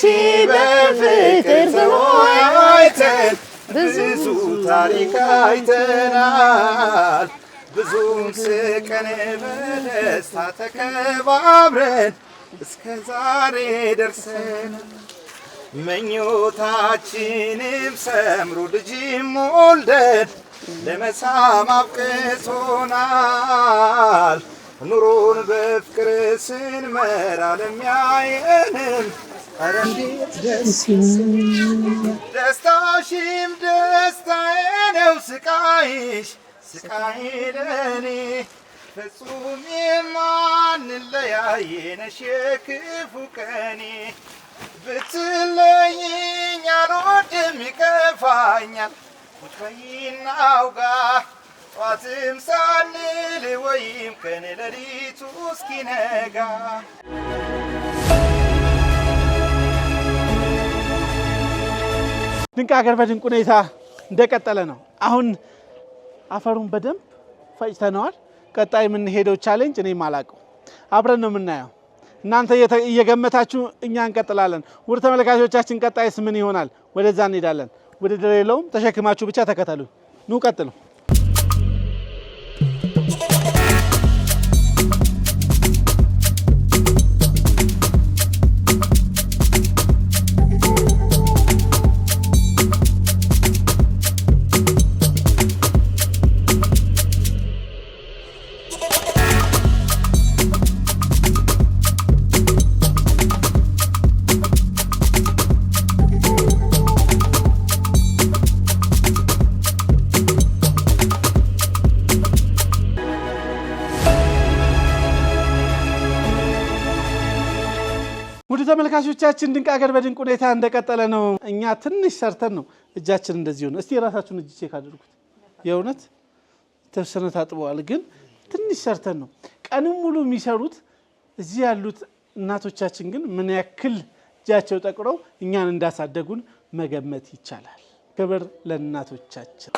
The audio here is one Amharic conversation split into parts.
ባንቺ በፍቅር ተወያይተን ብዙ ታሪክ አይተናል ብዙም ስቀን በደስታ ተከባብረን እስከ ዛሬ ደርሰናል ምኞታችንም ሰምሮ ልጅም ወልደን ለመሳም አብቅቶናል ኑሮን በፍቅር ስንመራ ለሚያየንም ኧረ እንዴት ደስ ደስታሽም ደስታዬ ነው ስቃይሽ ስቃይ ለኔ ፍጹም የማንለያይ ነሽ የክፉ ቀኔ ብትለይኝ አልወድም ይከፋኛል ቁጭ በይና አውጋ ጠዋትም ሳንል ወይም ቀን ሌሊቱ እስኪነጋ ድንቅ ሀገር በድንቅ ሁኔታ እንደቀጠለ ነው አሁን አፈሩን በደንብ ፈጭተነዋል ቀጣይ ምን ሄደው ቻሌንጅ እኔም አላውቀው አብረን ነው የምናየው እናንተ እየገመታችሁ እኛ እንቀጥላለን ውድ ተመልካቾቻችን ቀጣይስ ምን ይሆናል ወደዛ እንሄዳለን ወደ ደሬለውም ተሸክማችሁ ብቻ ተከተሉ ኑ ቀጥሉ ተመልካቾቻችን ድንቅ ሀገር በድንቅ ሁኔታ እንደቀጠለ ነው እኛ ትንሽ ሰርተን ነው እጃችን እንደዚህ ሆነ እስቲ ራሳችሁን እጅ ቼክ አድርጉት የእውነት ተሰነ ታጥበዋል ግን ትንሽ ሰርተን ነው ቀንም ሙሉ የሚሰሩት እዚህ ያሉት እናቶቻችን ግን ምን ያክል እጃቸው ጠቅረው እኛን እንዳሳደጉን መገመት ይቻላል ክብር ለእናቶቻችን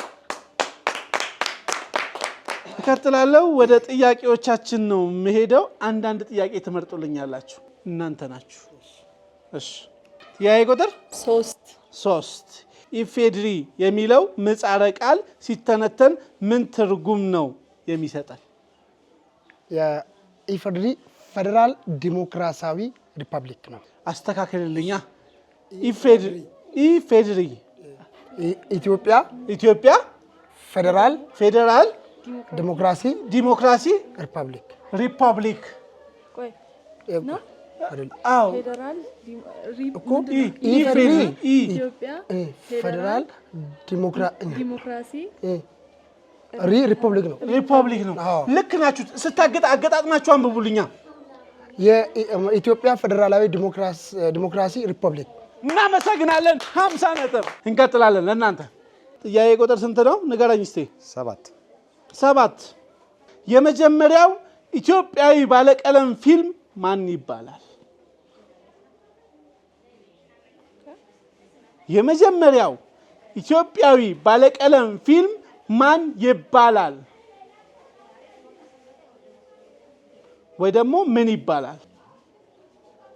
ተከታተላለው ወደ ጥያቄዎቻችን ነው መሄደው አንድ ጥያቄ ተመርጦልኛላችሁ እናንተ ናችሁ እሺ ያይ ቁጥር 3 ኢፌድሪ የሚለው ምህጻረ ቃል ሲተነተን ምን ትርጉም ነው የሚሰጠን የኢፌድሪ ፌደራል ዲሞክራሲያዊ ሪፐብሊክ ነው አስተካክልልኛ ኢፌድሪ ኢትዮጵያ ፌደራል ዲሞክራሲ ሪፐብሊክ ቆይ ነው አው ፌደራል ኢትዮጵያ ፌደራል ዲሞክራሲ ሪፐብሊክ ነው ልክ ናችሁ ስታገጣ አገጣጥማችሁ አንብቡልኛ የኢትዮጵያ ፌደራላዊ ዲሞክራሲ ሪፐብሊክ እናመሰግናለን 50 ነጥብ እንቀጥላለን ለእናንተ ጥያቄ ቁጥር ስንት ነው ንገረኝ እስቲ 7 የመጀመሪያው ኢትዮጵያዊ ባለቀለም ፊልም ማን ይባላል የመጀመሪያው ኢትዮጵያዊ ባለቀለም ፊልም ማን ይባላል ወይ ደግሞ ምን ይባላል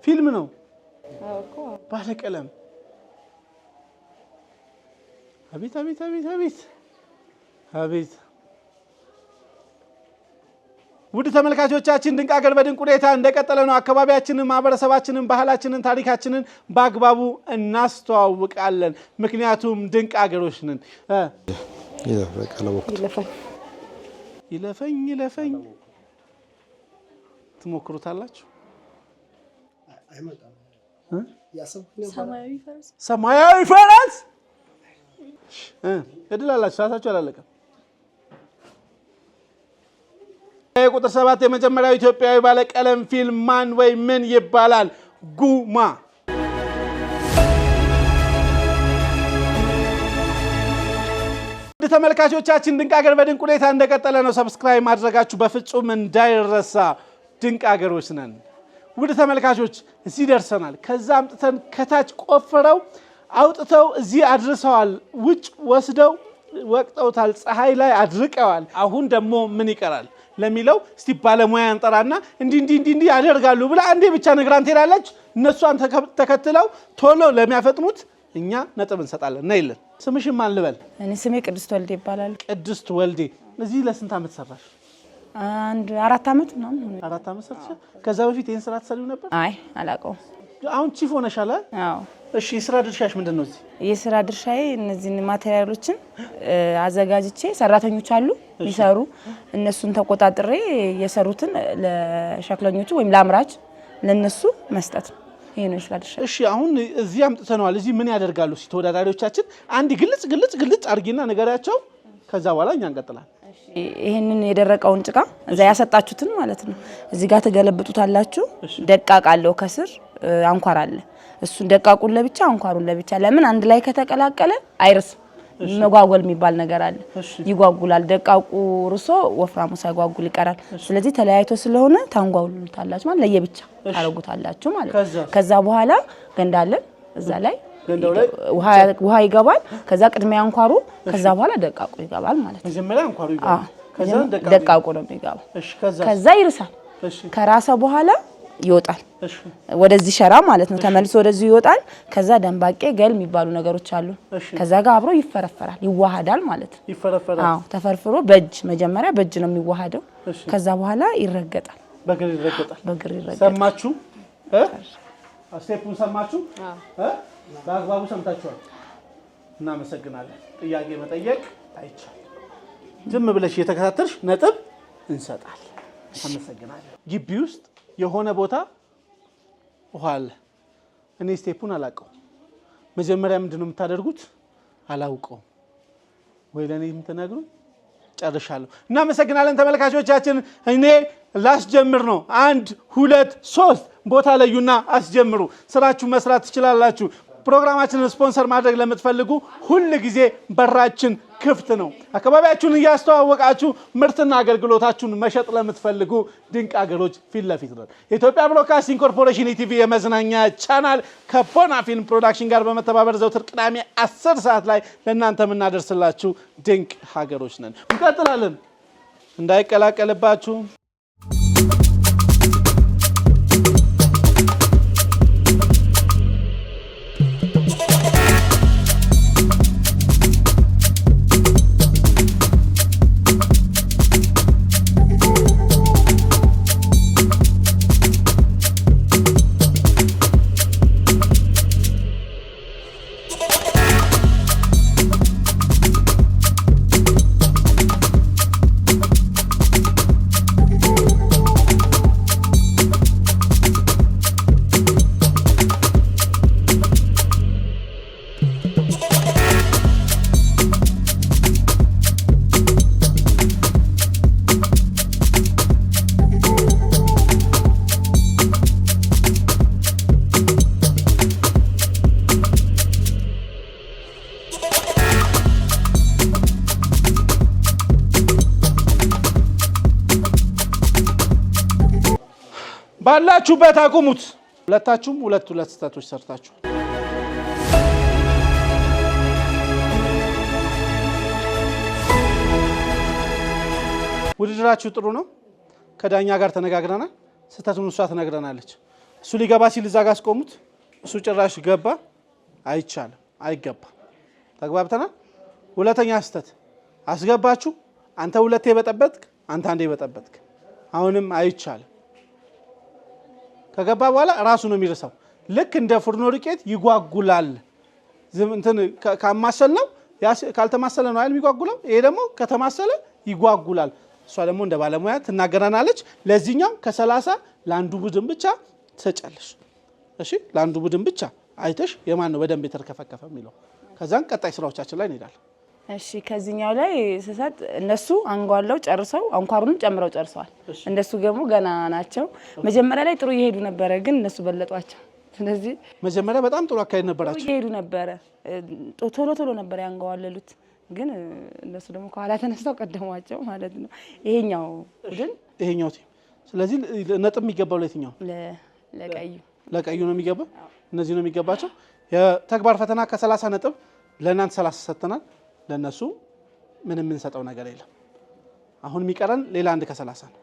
ፊልም ነው እኮ ባለቀለም አቤት ውድ ተመልካቾቻችን ድንቅ ሀገር በድንቅ ሁኔታ እንደቀጠለ ነው አካባቢያችንን ማህበረሰባችንን ባህላችንን ታሪካችንን በአግባቡ እናስተዋውቃለን ምክንያቱም ድንቅ ሀገሮች ነን ይለፈኝ ትሞክሩታላችሁ ሰማያዊ ፈረስ እድላላችሁ ሳታችሁ አላለቀም ቁጥር 7 የመጀመሪያው ኢትዮጵያዊ ባለቀለም ፊልም ማን ወይ ምን ይባላል ጉማ ተመልካቾቻችን ድንቅ ሀገር በድንቅ ሁኔታ እንደቀጠለ ነው ሰብስክራይብ ማድረጋችሁ በፍጹም እንዳይረሳ ድንቅ ሀገሮች ነን ውድ ተመልካቾች እዚህ ደርሰናል ከዛ አምጥተን ከታች ቆፍረው አውጥተው እዚህ አድርሰዋል ውጭ ወስደው ወቅተውታል ፀሐይ ላይ አድርቀዋል አሁን ደግሞ ምን ይቀራል ለሚለው እስቲ ባለሙያ አንጠራና እንዲ ያደርጋሉ ብላ አንዴ ብቻ ነግራን ትሄዳለች። እነሱን ተከትለው ቶሎ ለሚያፈጥኑት እኛ ነጥብ እንሰጣለን። ነይልን። ስምሽን ማን ልበል? እኔ ስሜ ቅድስት ወልዴ ይባላል። ቅድስት ወልዴ። እዚህ ለስንት ዓመት ሰራሽ? አንድ 4 ዓመት ነው። 4 ዓመት ሰርተሽ? ከዛ በፊት ይሄን ስራ ትሰሪው ነበር? አይ አላውቀውም። አሁን ቺፍ ሆነሻል? አዎ። እሺ የስራ ድርሻሽ ምንድነው? እዚህ የስራ ድርሻዬ እነዚህን ማቴሪያሎችን አዘጋጅቼ ሰራተኞች አሉ የሚሰሩ እነሱን ተቆጣጥሬ የሰሩትን ለሸክለኞቹ ወይም ለአምራች ለነሱ መስጠት ነው። ይሄ ነው የስራ ድርሻ። እሺ አሁን እዚህ አምጥተናል። እዚህ ምን ያደርጋሉ? ተወዳዳሪዎቻችን አንድ ግልጽ አድርጊና ነገራቸው። ከዛ በኋላ እኛ እንቀጥላለን። ይሄንን የደረቀውን ጭቃ እዛ ያሰጣችሁትን ማለት ነው እዚህ ጋር ተገለብጡታላችሁ። ደቃቅ አለው ከስር አንኳር አለ። እሱን ደቃቁን ለብቻ አንኳሩን ለብቻ። ለምን አንድ ላይ ከተቀላቀለ አይርስም። መጓጎል የሚባል ነገር አለ። ይጓጉላል። ደቃቁ ርሶ ወፍራሙ ሳይጓጉል ይቀራል። ስለዚህ ተለያይቶ ስለሆነ ታንጓጉሉታላችሁ ማለት ለየብቻ ታረጉታላችሁ ማለት ነው። ከዛ በኋላ ገንዳለን እዛ ላይ ውሃ ይገባል። ከዛ ቅድሚያ አንኳሩ ከዛ በኋላ ደቃቁ ይገባል ማለት ነው። መጀመሪያ አንኳሩ ይገባል። ከዛ ደቃቁ ነው የሚገባው። ከዛ ይርሳል። ከራሰ በኋላ ይወጣል ወደዚህ ሸራ ማለት ነው። ተመልሶ ወደዚህ ይወጣል። ከዛ ደንባቄ ገል የሚባሉ ነገሮች አሉ። ከዛ ጋር አብሮ ይፈረፈራል፣ ይዋሃዳል ማለት ነው። ይፈረፈራል። አዎ ተፈርፍሮ መጀመሪያ በእጅ ነው የሚዋሃደው። ከዛ በኋላ ይረገጣል። በግር ይረገጣል። በግር ይረገጣል። ሰማችሁ? ስቴፑን ሰማችሁ? በአግባቡ ሰምታችኋል። እናመሰግናለን። ጥያቄ መጠየቅ አይቻልም። ዝም ብለሽ እየተከታተልሽ ነጥብ እንሰጣለን። አመሰግናለሁ። ግቢ ውስጥ የሆነ ቦታ ውሃ አለ። እኔ ስቴፑን አላውቀውም። መጀመሪያ ምንድነው የምታደርጉት? አላውቀውም ወይ ለኔ የምትነግሩኝ? ጨርሻለሁ። እናመሰግናለን ተመልካቾቻችን። እኔ ላስጀምር ነው። 1 2 3 ቦታ ለዩና አስጀምሩ። ስራችሁ መስራት ትችላላችሁ። ፕሮግራማችንን ስፖንሰር ማድረግ ለምትፈልጉ ሁሉ ጊዜ በራችን ክፍት ነው። አካባቢያችሁን እያስተዋወቃችሁ ምርትና አገልግሎታችሁን መሸጥ ለምትፈልጉ ድንቅ አገሮች ፊት ለፊት ነው። የኢትዮጵያ ብሮድካስቲንግ ኮርፖሬሽን ኢቲቪ የመዝናኛ ቻናል ከቦና ፊልም ፕሮዳክሽን ጋር በመተባበር ዘውትር ቅዳሜ 10 ሰዓት ላይ ለእናንተ የምናደርስላችሁ ድንቅ ሀገሮች ነን። እንቀጥላለን። እንዳይቀላቀልባችሁ ባላችሁበት አቁሙት። ሁለታችሁም ሁለት ስህተቶች ሰርታችሁ ውድድራችሁ ጥሩ ነው። ከዳኛ ጋር ተነጋግረናል። ስህተቱን እሷ ትነግረናለች። እሱ ሊገባ ሲል እዛ ጋር አስቆሙት። እሱ ጭራሽ ገባ። አይቻልም፣ አይገባም። ተግባብተናል። ሁለተኛ ስህተት አስገባችሁ። አንተ ሁለቴ በጠበጥክ፣ አንተ አንዴ በጠበጥክ። አሁንም አይቻልም። ከገባ በኋላ ራሱ ነው የሚርሳው። ልክ እንደ ፍርኖ ዱቄት ይጓጉላል። እንትን ካማሰል ነው ካልተማሰለ ነው አይደል የሚጓጉለው። ይሄ ደግሞ ከተማሰለ ይጓጉላል። እሷ ደግሞ እንደ ባለሙያ ትናገራናለች። ለዚህኛው ከ30 ለአንዱ ቡድን ብቻ ትሰጫለሽ። እሺ ለአንዱ ቡድን ብቻ አይተሽ የማን ነው በደንብ የተርከፈከፈ የሚለው። ከዛን ቀጣይ ስራዎቻችን ላይ እንሄዳለን። እሺ ከዚህኛው ላይ ስሰጥ እነሱ አንጓለው ጨርሰው አንኳሩንም ጨምረው ጨርሰዋል። እንደሱ ደግሞ ገና ናቸው። መጀመሪያ ላይ ጥሩ እየሄዱ ነበረ፣ ግን እነሱ በለጧቸው። ስለዚህ መጀመሪያ በጣም ጥሩ አካሄድ ነበራቸው። እየሄዱ ነበረ፣ ቶሎ ነበር ያንጓዋለሉት፣ ግን እነሱ ደግሞ ከኋላ ተነስተው ቀደሟቸው ማለት ነው። ይሄኛው ቡድን ይሄኛው ቲም። ስለዚህ ነጥብ የሚገባው ለየትኛው? ለቀዩ ነው የሚገባው። እነዚህ ነው የሚገባቸው። የተግባር ፈተና ከ30 ነጥብ ለእናንተ 30 ሰጥተናል። ለነሱ ምንም የምንሰጠው ነገር የለም። አሁን የሚቀረን ሌላ 1 ከ30 ነው።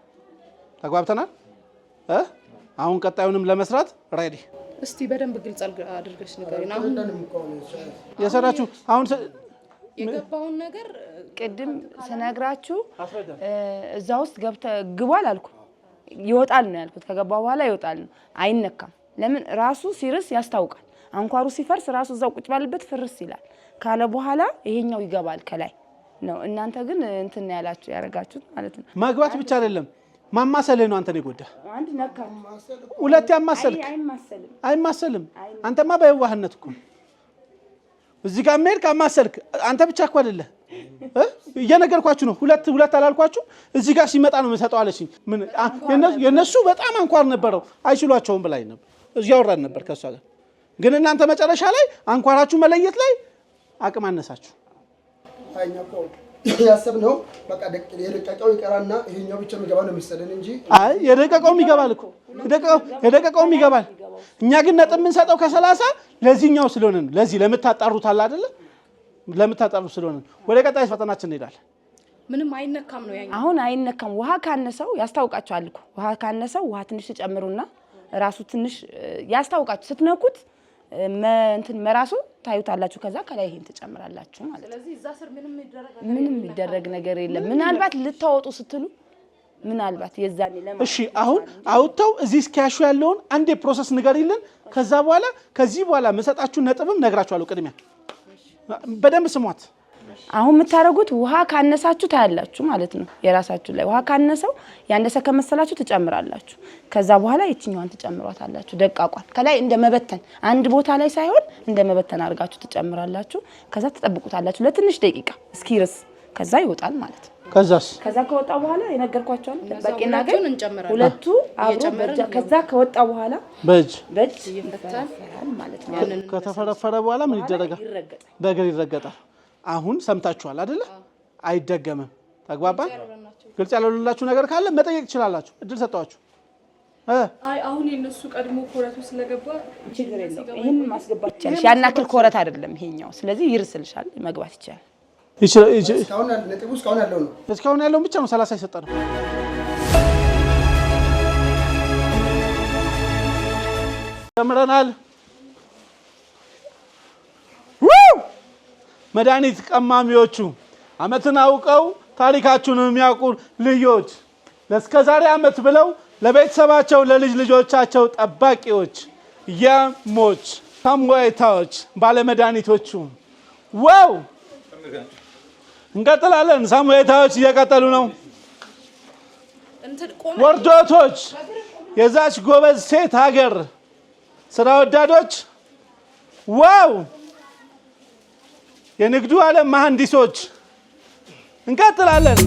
ተግባብተናል? አሁን ቀጣዩንም ለመስራት ሬዲ። እስቲ በደንብ ግልጽ አድርገሽ ንገሪና አሁን የሰራችሁ አሁን የገባውን ነገር ቅድም ስነግራችሁ እዛ ውስጥ ግቧል አልኩ። ይወጣል ነው ያልኩት። ከገባ በኋላ ይወጣል ነው፣ አይነካም። ለምን ራሱ ሲርስ ያስታውቃል። አንኳሩ ሲፈርስ ራሱ እዛው ቁጭ ባለበት ፍርስ ይላል ካለ በኋላ ይሄኛው ይገባል ከላይ ነው። እናንተ ግን እንትን ያላችሁ ያረጋችሁት ማለት ነው። መግባት ብቻ አይደለም ማማሰልህ ነው አንተን ይጎዳ። አንድ ነካ ሁለት ያማሰልክ አይማሰልም። አንተማ በየዋህነት እኮ እዚህ ጋር መሄድ ካማሰልክ አንተ ብቻ እኮ አይደለህ። እየነገርኳችሁ ነው። ሁለት አላልኳችሁ? እዚህ ጋር ሲመጣ ነው መሰጠው አለችኝ። ምን የነሱ በጣም አንኳር ነበረው አይችሏቸውም ብላይ ነበር። እዚህ ያወራን ነበር ከሷ ጋር። ግን እናንተ መጨረሻ ላይ አንኳራችሁ መለየት ላይ አቅም አነሳችሁ። አይኛው ያሰብነው በቃ የደቀቀው ይቀራና ይሄኛው ብቻ የሚገባ ነው መሰለን እንጂ አይ የደቀቀውም ይገባል እኮ የደቀቀውም ይገባል። እኛ ግን ነጥብ የምንሰጠው ከ30 ለዚህኛው ስለሆነ ነው። ለዚህ ለምታጣሩት አለ አይደለ? ለምታጣሩ ስለሆነ ወደ ቀጣይ ፈተናችን እንሄዳለን። ምንም አይነካም ነው ያኛው። አሁን አይነካም። ውሃ ካነሰው ያስታውቃችኋል እኮ። ውሃ ካነሰው ውሃ ትንሽ ተጨምሩና ራሱ ትንሽ ያስታውቃችሁ። ስትነኩት እንትን መራሱ ታዩታላችሁ። ከዛ ከላይ ይሄን ተጨምራላችሁ ማለት ነው። ስለዚህ እዛ ስር ምንም የሚደረግ ነገር የለም። ምናልባት ልታወጡ ስትሉ ምናልባት የዛኔ እሺ አሁን አውጥተው እዚህ እስኪያሹ ያለውን አንዴ ፕሮሰስ ንገሪልን። ከዛ በኋላ ከዚህ በኋላ መሰጣችሁ ነጥብም ነግራችኋለሁ። ቅድሚያ በደንብ ስሟት። አሁን የምታረጉት ውሃ ካነሳችሁ ታያላችሁ ማለት ነው። የራሳችሁ ላይ ውሃ ካነሰው ያነሰ ከመሰላችሁ ትጨምራላችሁ። ከዛ በኋላ የትኛዋን ትጨምሯታላችሁ? ደቃቋን ከላይ እንደ መበተን አንድ ቦታ ላይ ሳይሆን እንደ መበተን አድርጋችሁ ትጨምራላችሁ። ከዛ ትጠብቁታላችሁ ለትንሽ ደቂቃ እስኪርስ። ከዛ ይወጣል ማለት ነው። ከዛ ከወጣ በኋላ የነገርኳችሁ በቂና ግን ሁለቱ አብሮ ከዛ ከወጣ በኋላ በእጅ ይፈታል ማለት ነው። ከተፈረፈረ በኋላ ምን ይደረጋል? በእግር ይረገጣል። አሁን ሰምታችኋል አይደለ? አይደገምም። ተግባባን? ግልጽ ያልሆነላችሁ ነገር ካለ መጠየቅ ትችላላችሁ። እድል ሰጣችሁ። አይ አሁን የነሱ ቀድሞ ኮረቱ ስለገባ ችግር የለውም። ይሄን ማስገባት ይችላል። ያናክል ኮረት አይደለም ይሄኛው። ስለዚህ ይርስልሻል፣ መግባት ይችላል። እስካሁን ያለውን ብቻ ነው 30 ይሰጣል። ጀምረናል። መድኃኒት ቀማሚዎቹ አመትን አውቀው ታሪካችሁን የሚያውቁ ልጆች ለስከዛሬ አመት ብለው ለቤተሰባቸው ለልጅ ልጆቻቸው ጠባቂዎች የሞች ሳሙኤታዎች ባለመድኃኒቶቹ ዋው እንቀጥላለን። ሳሙኤታዎች እየቀጠሉ ነው። ወርዶቶች የዛች ጎበዝ ሴት ሀገር ስራ ወዳዶች ዋው የንግዱ ዓለም መሐንዲሶች እንቀጥላለን።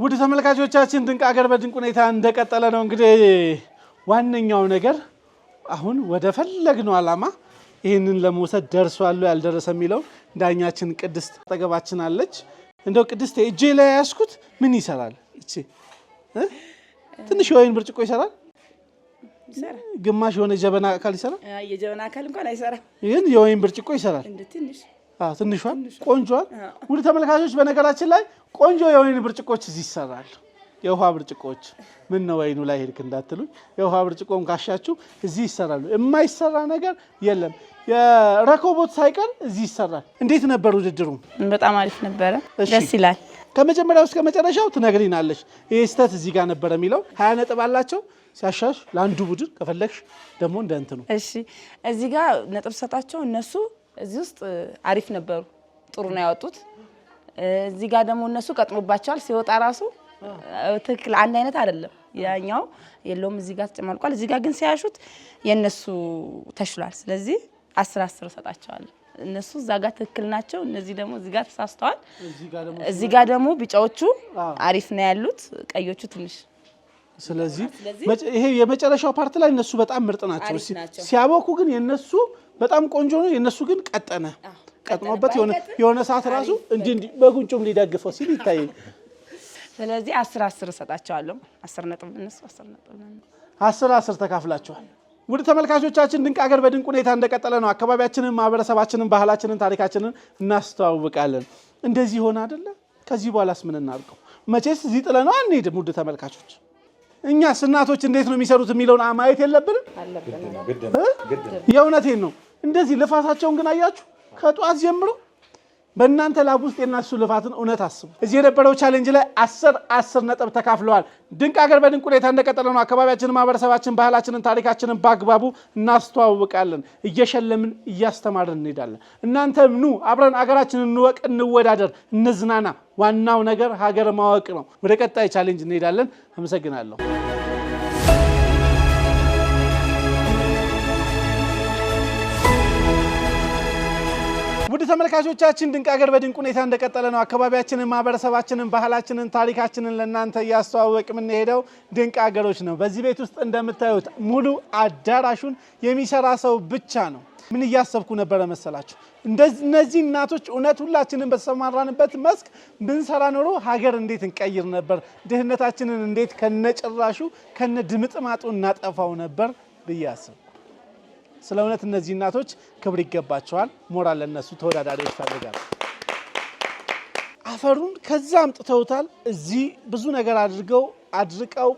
ውድ ተመልካቾቻችን ድንቅ ሀገር በድንቅ ሁኔታ እንደቀጠለ ነው። እንግዲህ ዋነኛው ነገር አሁን ወደ ፈለግነው ዓላማ ይህንን ለመውሰድ ደርሷል ያልደረሰ የሚለው ዳኛችን ቅድስት አጠገባችን አለች። እንደው ቅድስት እጄ ላይ ያስኩት ምን ይሰራል? እቺ ትንሽ የወይን ብርጭቆ ይሰራል? ግማሽ የሆነ ጀበና አካል ይሰራል? የጀበና አካል እንኳን አይሰራም፣ ግን የወይን ብርጭቆ ይሰራል። ትንሽ ትንሿን ቆንጆን። ውድ ተመልካቾች በነገራችን ላይ ቆንጆ የወይን ብርጭቆች እዚህ ይሰራሉ። የውሃ ብርጭቆች ምን ነው ወይኑ ላይ ሄድክ እንዳትሉኝ፣ የውሃ ብርጭቆን ካሻችሁ እዚህ ይሰራሉ። የማይሰራ ነገር የለም። የረኮቦት ሳይቀር እዚህ ይሰራል። እንዴት ነበር ውድድሩ? በጣም አሪፍ ነበረ፣ ደስ ይላል። ከመጀመሪያው እስከ መጨረሻው ትነግሪናለሽ። ይሄ ስህተት እዚህ ጋር ነበር የሚለው 20 ነጥብ አላቸው። ሲያሻሽ ለአንዱ ቡድን ከፈለግሽ ደግሞ እንደ እንትኑ። እሺ እዚህ ጋር ነጥብ ሰጣቸው። እነሱ እዚህ ውስጥ አሪፍ ነበሩ፣ ጥሩ ነው ያወጡት። እዚህ ጋር ደግሞ እነሱ ቀጥኖባቸዋል። ሲወጣ ራሱ ትክክል አንድ አይነት አይደለም። ያኛው የለውም እዚህ ጋር ተጨማልቋል። እዚህ ጋር ግን ሲያሹት የነሱ ተሽሏል። ስለዚህ 10 ሰጣቸዋለሁ። እነሱ እዛ ጋር ትክክል ናቸው፣ እነዚህ ደግሞ እዚህ ጋር ተሳስተዋል። እዚህ ጋር ደግሞ ቢጫዎቹ አሪፍ ነው ያሉት፣ ቀዮቹ ትንሽ። ስለዚህ ይሄ የመጨረሻው ፓርት ላይ እነሱ በጣም ምርጥ ናቸው። ሲያቦኩ ግን የነሱ በጣም ቆንጆ ነው፣ የነሱ ግን ቀጥኖበት የሆነ ሰዓት ራሱ እንዲህ በጉንጩም ሊደግፈው ሲል ይታይ። ስለዚህ 10 ሰጣቸዋለሁ። 10 ነጥብ እነሱ 10 ነጥብ 10 ተካፍላቸዋል። ውድ ተመልካቾቻችን ድንቅ ሀገር በድንቅ ሁኔታ እንደቀጠለ ነው። አካባቢያችንን፣ ማህበረሰባችንን፣ ባህላችንን፣ ታሪካችንን እናስተዋውቃለን። እንደዚህ ሆነ አይደለ? ከዚህ በኋላስ ምን እናድርገው? መቼስ እዚህ ጥለነው አንሄድም። ውድ ተመልካቾች እኛስ እናቶች እንዴት ነው የሚሰሩት የሚለውን ማየት የለብንም? የእውነቴን ነው። እንደዚህ ልፋታቸውን ግን አያችሁ? ከጧት ጀምሮ በእናንተ ላብ ውስጥ የናሱ ልፋትን እውነት አስቡ። እዚህ የነበረው ቻሌንጅ ላይ 10 ነጥብ ተካፍለዋል። ድንቅ ሀገር በድንቅ ሁኔታ እንደቀጠለ ነው። አካባቢያችንን፣ ማህበረሰባችን፣ ባህላችንን፣ ታሪካችንን በአግባቡ እናስተዋውቃለን። እየሸለምን እያስተማርን እንሄዳለን። እናንተም ኑ አብረን ሀገራችንን እንወቅ፣ እንወዳደር፣ እንዝናና። ዋናው ነገር ሀገር ማወቅ ነው። ወደ ቀጣይ ቻሌንጅ እንሄዳለን። አመሰግናለሁ። ውድ ተመልካቾቻችን ድንቅ ሀገር በድንቅ ሁኔታ እንደቀጠለ ነው። አካባቢያችንን፣ ማህበረሰባችንን፣ ባህላችንን፣ ታሪካችንን ለእናንተ እያስተዋወቅ የምንሄደው ድንቅ ሀገሮች ነው። በዚህ ቤት ውስጥ እንደምታዩት ሙሉ አዳራሹን የሚሰራ ሰው ብቻ ነው። ምን እያሰብኩ ነበረ መሰላችሁ? እነዚህ እናቶች እውነት ሁላችንን በተሰማራንበት መስክ ብንሰራ ኖሮ ሀገር እንዴት እንቀይር ነበር፣ ድህነታችንን እንዴት ከነጭራሹ ከነድምጥማጡ እናጠፋው ነበር ብዬ አስብኩ። ስለ እውነት እነዚህ እናቶች ክብር ይገባቸዋል። ሞራል ለነሱ ተወዳዳሪዎች ፈልጋል። አፈሩን ከዛ አምጥተውታል። እዚህ ብዙ ነገር አድርቀው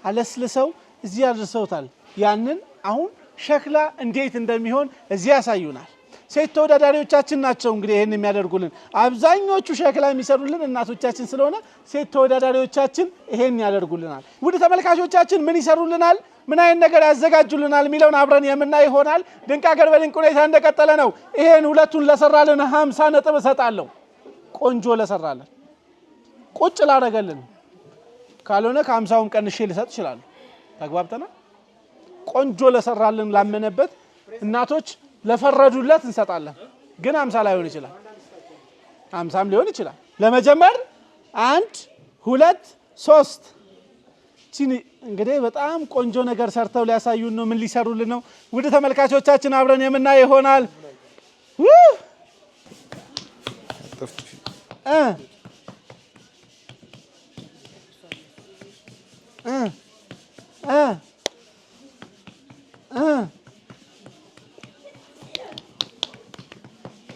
አለስልሰው እዚህ አድርሰውታል። ያንን አሁን ሸክላ እንዴት እንደሚሆን እዚህ ያሳዩናል። ሴት ተወዳዳሪዎቻችን ናቸው እንግዲህ ይሄን የሚያደርጉልን። አብዛኞቹ ሸክላ የሚሰሩልን እናቶቻችን ስለሆነ ሴት ተወዳዳሪዎቻችን ይሄን ያደርጉልናል። ውድ ተመልካቾቻችን ምን ይሰሩልናል፣ ምን አይነት ነገር ያዘጋጁልናል የሚለውን አብረን የምናይ ይሆናል። ድንቅ ሀገር በድንቅ ሁኔታ እንደቀጠለ ነው። ይሄን ሁለቱን ለሰራልን 50 ነጥብ እሰጣለሁ። ቆንጆ ለሰራልን፣ ቁጭ ላደረገልን፣ ካልሆነ ከ50ም ቀንሼ ልሰጥ እችላለሁ። ተግባብተናል። ቆንጆ ለሰራልን፣ ላመነበት፣ እናቶች ለፈረዱለት እንሰጣለን። ግን 50 ላይሆን ይችላል፣ 50ም ሊሆን ይችላል። ለመጀመር 1 2 3 እንግዲህ በጣም ቆንጆ ነገር ሰርተው ሊያሳዩን ነው። ምን ሊሰሩልን ነው? ውድ ተመልካቾቻችን አብረን የምናይ ይሆናል።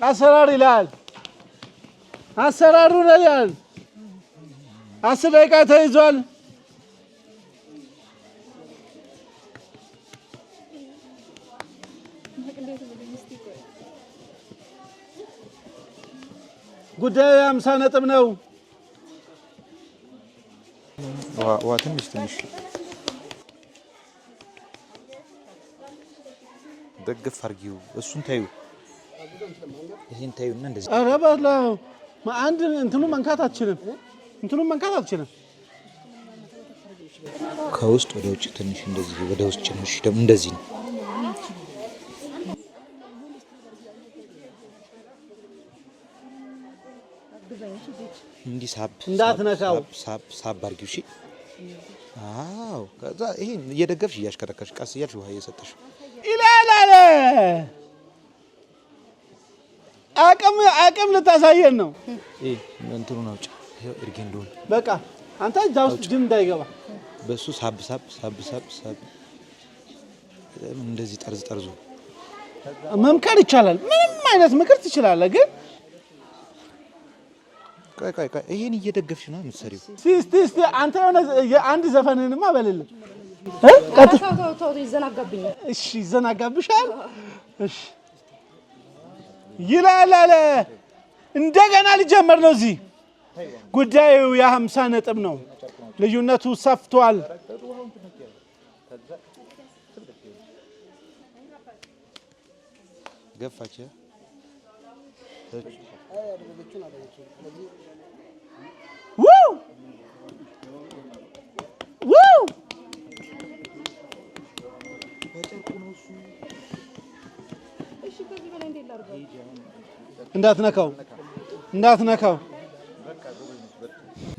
አሰራር ይላል። አሰራሩ ነው ይላል። 10 ደቂቃ ተይዟል። ጉዳዩ 50 ነጥብ ነው። ዋ ትንሽ ደግፍ አድርጊው። እሱን ታዩ፣ ይሄን ታዩና እንደዚህ። ኧረ በለው አንድ እንትኑ መንካት አትችልም። ከውስጥ ወደ ውጭ ትንሽ እንደዚህ፣ ወደ ውስጥ ትንሽ ደግሞ እንደዚህ ነው። እንዴ እንዲህ ሳብ እንዳትነካው ሳብ አድርጊው። እሺ አዎ። ከዛ ይሄን እየደገፍሽ እያሽከረከርሽ ቀስ እያልሽ ውሃ እየሰጠሽ ይላላለ አቅም ልታሳየን ነው። እንትኑን አውጪ። ይሄው እርጌንዶን በቃ አንተ እዛ ውስጥ ጅን እንዳይገባ በሱ ሳብ እንደዚህ ጠርዙ መምከር ይቻላል። ምንም አይነት ምክር ትችላለህ። ግን ቆይ ይሄን እየደገፍሽ ነው የምትሰሪው። እስቲ አንተ የአንድ ዘፈንንማ በልልኝ። ተው ይዘናጋብኛል። እሺ ይዘናጋብሻል። እሺ ይላል አለ። እንደገና ሊጀመር ነው። እዚህ ጉዳዩ የ50 ነጥብ ነው። ልዩነቱ ሰፍቷል። ገፋች እንዳትነካው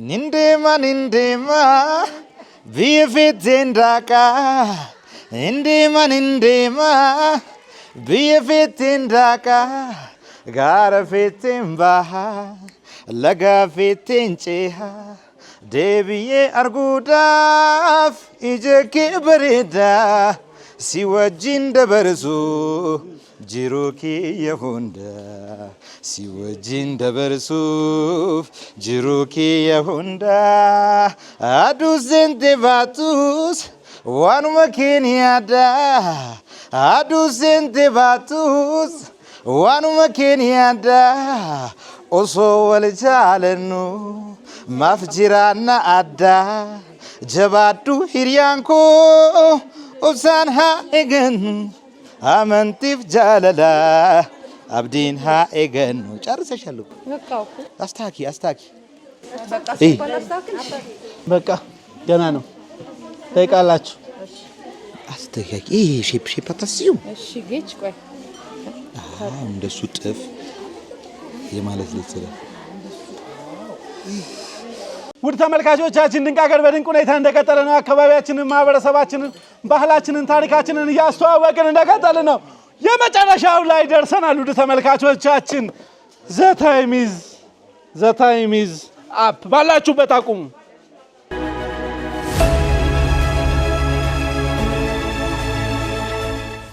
ንንዴማ ቢየፌቴንዳቃ ንንዴማ ቢየፌቴንዳቃ ጋረፌቴን ባሃ ለጋፌቴን ጬሃ ደብዬ አርጉዳፍ ኢጀኬ በሬዳ ሲወጂን ደበርሱ ጅሩኪ የሁንዳ ሲወጂን ደበርሱፍ ጅሩኪ የሁንዳ አዱሴን ቴባቱስ ዋኑመ ኬንያዳ አዱሴን ቴባቱስ ዋኑመ ኬንያዳ ኦሶ ወልጃለኑ ማፍጅራና አዳ ጀባዱ ሂሪያንኮ ኦብሳን ሀ ኤገን አመንቲፍ ጃለላ አብዲን ሀ ኤገን ጨርሰሻል እኮ አስታኪ በቃ ገና ነው። ጠይቃላችሁ አስተካኪ ሼፕ አታስዩም። እሺ ጌች ቆይ እንደሱ ጥፍ የማለት ልትሰራ ውድ ተመልካቾቻችን ድንቅ ሀገር በድንቅ ሁኔታ እንደቀጠለ ነው። አካባቢያችንን፣ ማህበረሰባችንን፣ ባህላችንን፣ ታሪካችንን እያስተዋወቅን እንደቀጠለ ነው። የመጨረሻው ላይ ደርሰናል። ውድ ተመልካቾቻችን ዘ ታይም ኢዝ አፕ። ባላችሁበት አቁሙ።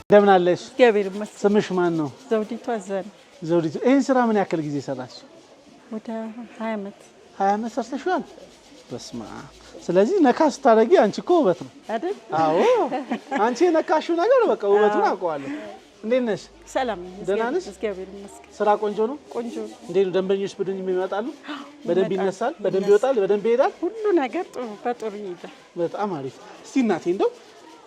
እንደምን አለሽ? እግዚአብሔር ይመስገን። ስምሽ ማን ነው? ዘውዲቱ አዘነ። ዘውዲቱ፣ ይህን ስራ ምን ያክል ጊዜ ሰራሽ? ወደ 20 ዓመት 20 ዓመት ሰርተሽዋል? በስመ አብ። ስለዚህ ነካ ስታደርጊ አንቺ እኮ ውበት ነው አይደል? አዎ፣ አንቺ የነካሽው ነገር በቃ ውበቱን አውቀዋለሁ። እንዴት ነሽ? ሰላም ደህና ነሽ? እግዚአብሔር ይመስገን። ስራ ቆንጆ ነው? ቆንጆ። እንዴት ነው? ደንበኞች ቡድን ይመጣሉ? በደንብ ይነሳል? በደንብ ይወጣል? በደንብ ይሄዳል? ሁሉ ነገር ጥሩ በጥሩ ይሄዳል። በጣም አሪፍ። እስቲ እናቴ እንደው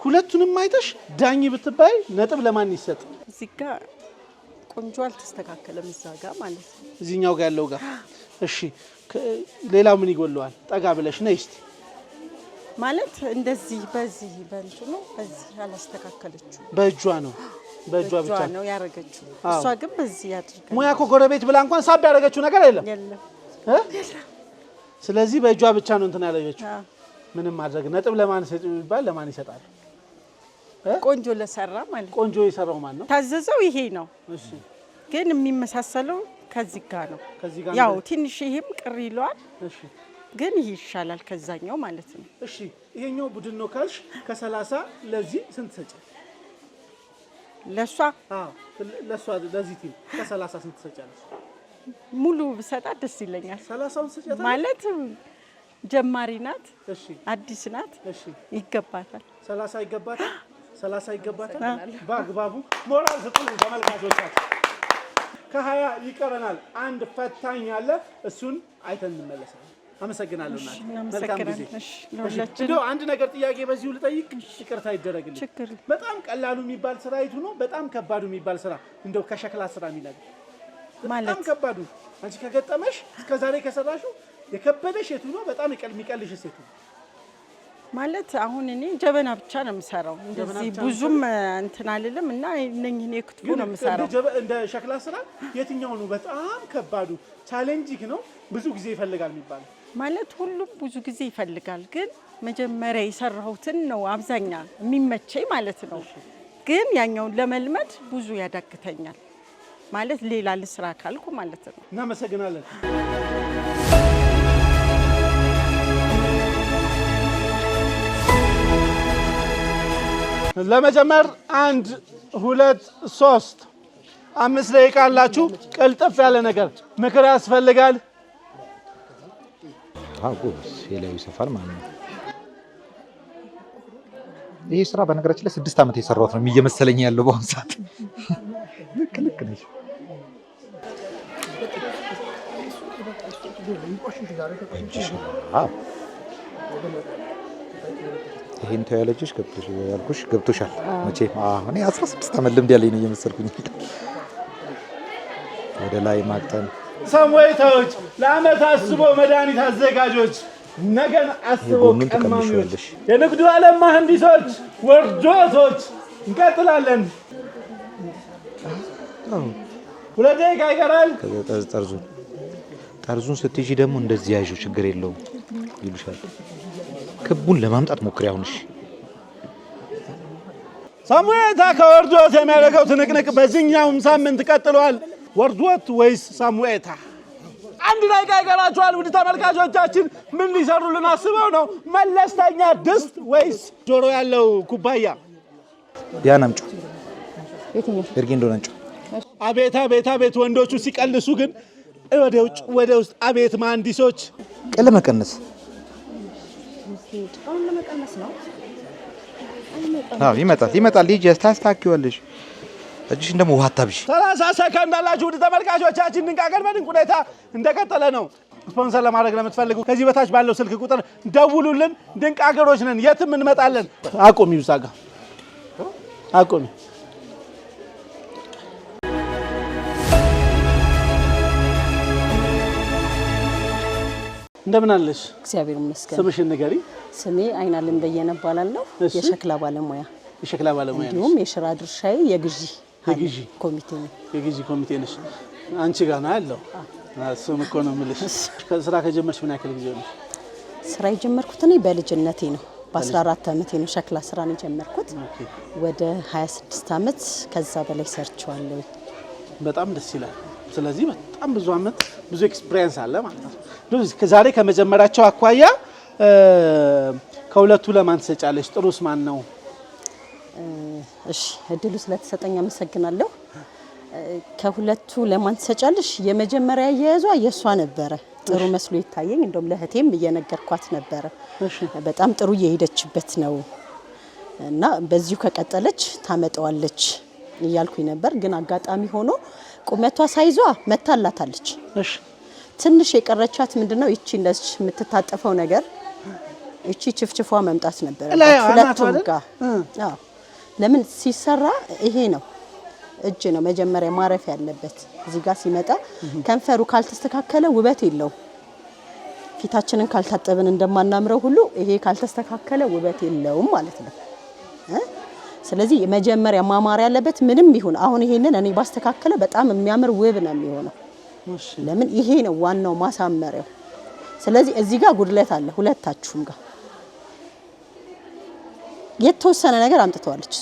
ሁለቱንም አይተሽ ዳኝ ብትባይ ነጥብ ለማን ይሰጥ? እዚህ ጋር ቆንጆ አልተስተካከለም፣ እዛ ጋር ማለት ነው። እዚህኛው ጋር ያለው ጋር። እሺ፣ ሌላው ምን ይጎለዋል? ጠጋ ብለሽ ነይ እስቲ። ማለት እንደዚህ በዚህ በእንትኑ በዚህ አላስተካከለችው። በእጇ ነው ብቻ ነው ያረገችው። እሷ ግን በዚህ ያድርጋ። ሙያ እኮ ጎረቤት ብላ እንኳን ሳብ ያደረገችው ነገር የለም። ስለዚህ በእጇ ብቻ ነው እንትን ያለችው። ምንም ማድረግ ነጥብ ለማን ሰጥ ይባል? ለማን ይሰጣል? ቆንጆ ለሰራ ማለት ነው። ቆንጆ የሰራው ማን ነው? ታዘዘው ይሄ ነው። እሺ፣ ግን የሚመሳሰለው ከዚህ ጋር ነው። ከዚህ ጋር ያው ትንሽ ይሄም ቅር ይለዋል። እሺ፣ ግን ይሄ ይሻላል ከዛኛው ማለት ነው። እሺ፣ ይሄኛው ቡድን ነው ካልሽ ከ30 ለዚህ ስንት ሰጪ? ለሷ ለዚህ ቲም ከ30 ስንት ሰጫለሽ? ሙሉ ብሰጣት ደስ ይለኛል። 30ውን ሰጫታ ማለት ጀማሪ ናት። እሺ፣ አዲስ ናት። እሺ፣ ይገባታል። 30 ይገባታል። 30 ይገባታል። በአግባቡ ሞራል ስጡን ተመልካቾቻችን። ከ20 ይቀረናል። አንድ ፈታኝ አለ። እሱን አይተን እንመለሳለን። አመሰግናለሁ። መልካም ጊዜ። እንደው አንድ ነገር ጥያቄ በዚሁ ልጠይቅ፣ ይቅርታ ይደረግልኝ። በጣም ቀላሉ የሚባል ስራ የቱ ነው? በጣም ከባዱ የሚባል ስራ እንደው ከሸክላ ስራ የሚላል በጣም ከባዱ አንቺ ከገጠመሽ እስከ ዛሬ ከሰራሽው የከበደሽ የቱ ነው? በጣም የሚቀልሽ የቱ ነው? ማለት አሁን እኔ ጀበና ብቻ ነው የምሰራው። እንደዚህ ብዙም እንትን አይደለም እና እነኚህ እኔ ክትፎ ነው የምሰራው። እንደ ሸክላ ስራ የትኛው ነው በጣም ከባዱ ቻሌንጂንግ ነው ብዙ ጊዜ ይፈልጋል የሚባለው? ማለት ሁሉም ብዙ ጊዜ ይፈልጋል፣ ግን መጀመሪያ የሰራሁትን ነው አብዛኛ የሚመቸኝ ማለት ነው። ግን ያኛውን ለመልመድ ብዙ ያዳግተኛል ማለት ሌላ ልስራ ካልኩ ማለት ነው። እናመሰግናለን። ለመጀመር 1 2 3 5 ደቂቃ አላችሁ። ቅልጥፍ ያለ ነገር ምክር ያስፈልጋል። ጎበዝ የላዩ ይሰፋል ማለት ነው። ይሄ ስራ በነገራችን ላይ 6 ዓመት የሰራሁት ነው እየመሰለኝ ያለው በአሁኑ ሰዓት። ልክ ነሽ። ይሄን ተያለችሽ ገብቶሻል መቼም። እኔ 16 ዓመት ልምድ ያለኝ ነው እየመሰልኩኝ። ወደ ላይ ማቅጠን ሰሞይታዎች ለአመት አስቦ መድኃኒት አዘጋጆች ነገን አስቦ ቀማሚዎች የንግዱ ዓለም መሐንዲሶች ወርዶቶች እንቀጥላለን። 2 ደቂቃ ይቀራል። ጠርዙን ስትይዢ ደግሞ እንደዚህ ያዥው ችግር የለውም ይሉሻል። ክቡን ለማምጣት ሞክሪ። አሁንሽ ሳሙኤታ ከወርዶት የሚያደርገው ትንቅንቅ በዚህኛውም ሳምንት ቀጥሏል። ወርዶት ወይስ ሳሙኤታ? 1 ደቂቃ ይቀራችኋል። ውድ ተመልካቾቻችን ምን ሊሰሩልን አስበው ነው? መለስተኛ ድስት ወይስ ጆሮ ያለው ኩባያ? ያን አምጪው። የትኛው እርጊ እንደሆነ አምጪው። አቤት አቤት አቤት! ወንዶቹ ሲቀልሱ ግን ወደ ውጭ ወደ ውስጥ። አቤት መሐንዲሶች! ቅል መቀነስ ይመጣል። ልጅ ታስታኪዋለሽ። እጅሽን ደግሞ ውሃ አታብዢ። 30 ሰከንድ አላችሁ። ውድ ተመልካቾቻችን ድንቅ አገር በድንቅ ሁኔታ እንደቀጠለ ነው። ስፖንሰር ለማድረግ ለምትፈልጉ ከዚህ በታች ባለው ስልክ ቁጥር ደውሉልን። ድንቅ አገሮች ነን፣ የትም እንመጣለን። አቁሚ፣ እዛ ጋር አቁሚ። እንደምን አለሽ? እግዚአብሔር ይመስገን። ስምሽን ንገሪ። ስሜ አይናለም በየነ እባላለሁ። የሸክላ ባለሙያ እንዲሁም የሽራ ድርሻዬ የግዢ ኮሚቴ ነው። የግዢ ኮሚቴ ነሽ። አንቺ ጋር ነው ያለው። እሱን እኮ ነው የምልሽ። ስራ ከጀመርሽ ምን ያክል ጊዜ ነው? ስራ የጀመርኩት እኔ በልጅነቴ ነው። በ14 ዓመቴ ነው ሸክላ ስራን የጀመርኩት። ወደ 26 ዓመት ከዛ በላይ ሰርቻለሁ። በጣም ደስ ይላል። ስለዚህ በጣም ብዙ ዓመት ብዙ ኤክስፒሪየንስ አለ ማለት ነው። ዛሬ ከመጀመሪያቸው አኳያ ከሁለቱ ለማን ትሰጫለሽ? ጥሩስ ማን ነው? እሺ እድሉ ስለተሰጠኝ አመሰግናለሁ። ከሁለቱ ለማን ትሰጫለሽ? የመጀመሪያ አያያዟ የሷ ነበረ ጥሩ መስሎ ይታየኝ። እንደውም ለህቴም እየነገርኳት ነበረ። በጣም ጥሩ እየሄደችበት ነው እና በዚሁ ከቀጠለች ታመጣዋለች እያልኩኝ ነበር። ግን አጋጣሚ ሆኖ ቁመቷ ሳይዟ መታላታለች። እሺ ትንሽ የቀረቻት ምንድነው? ይቺ እንደዚህ የምትታጠፈው ነገር እቺ ችፍችፏ መምጣት ነበር ሁለቱም ጋር። አዎ ለምን ሲሰራ ይሄ ነው እጅ ነው መጀመሪያ ማረፍ ያለበት። እዚህ ጋር ሲመጣ ከንፈሩ ካልተስተካከለ ውበት የለው። ፊታችንን ካልታጠብን እንደማናምረው ሁሉ ይሄ ካልተስተካከለ ውበት የለውም ማለት ነው። ስለዚህ መጀመሪያ ማማር ያለበት ምንም ይሁን አሁን ይሄንን እኔ ባስተካከለ በጣም የሚያምር ውብ ነው የሚሆነው። ለምን ይሄ ነው ዋናው ማሳመሪያው። ስለዚህ እዚህ ጋር ጉድለት አለ ሁለታችሁም ጋር። የተወሰነ ነገር አምጥተዋለች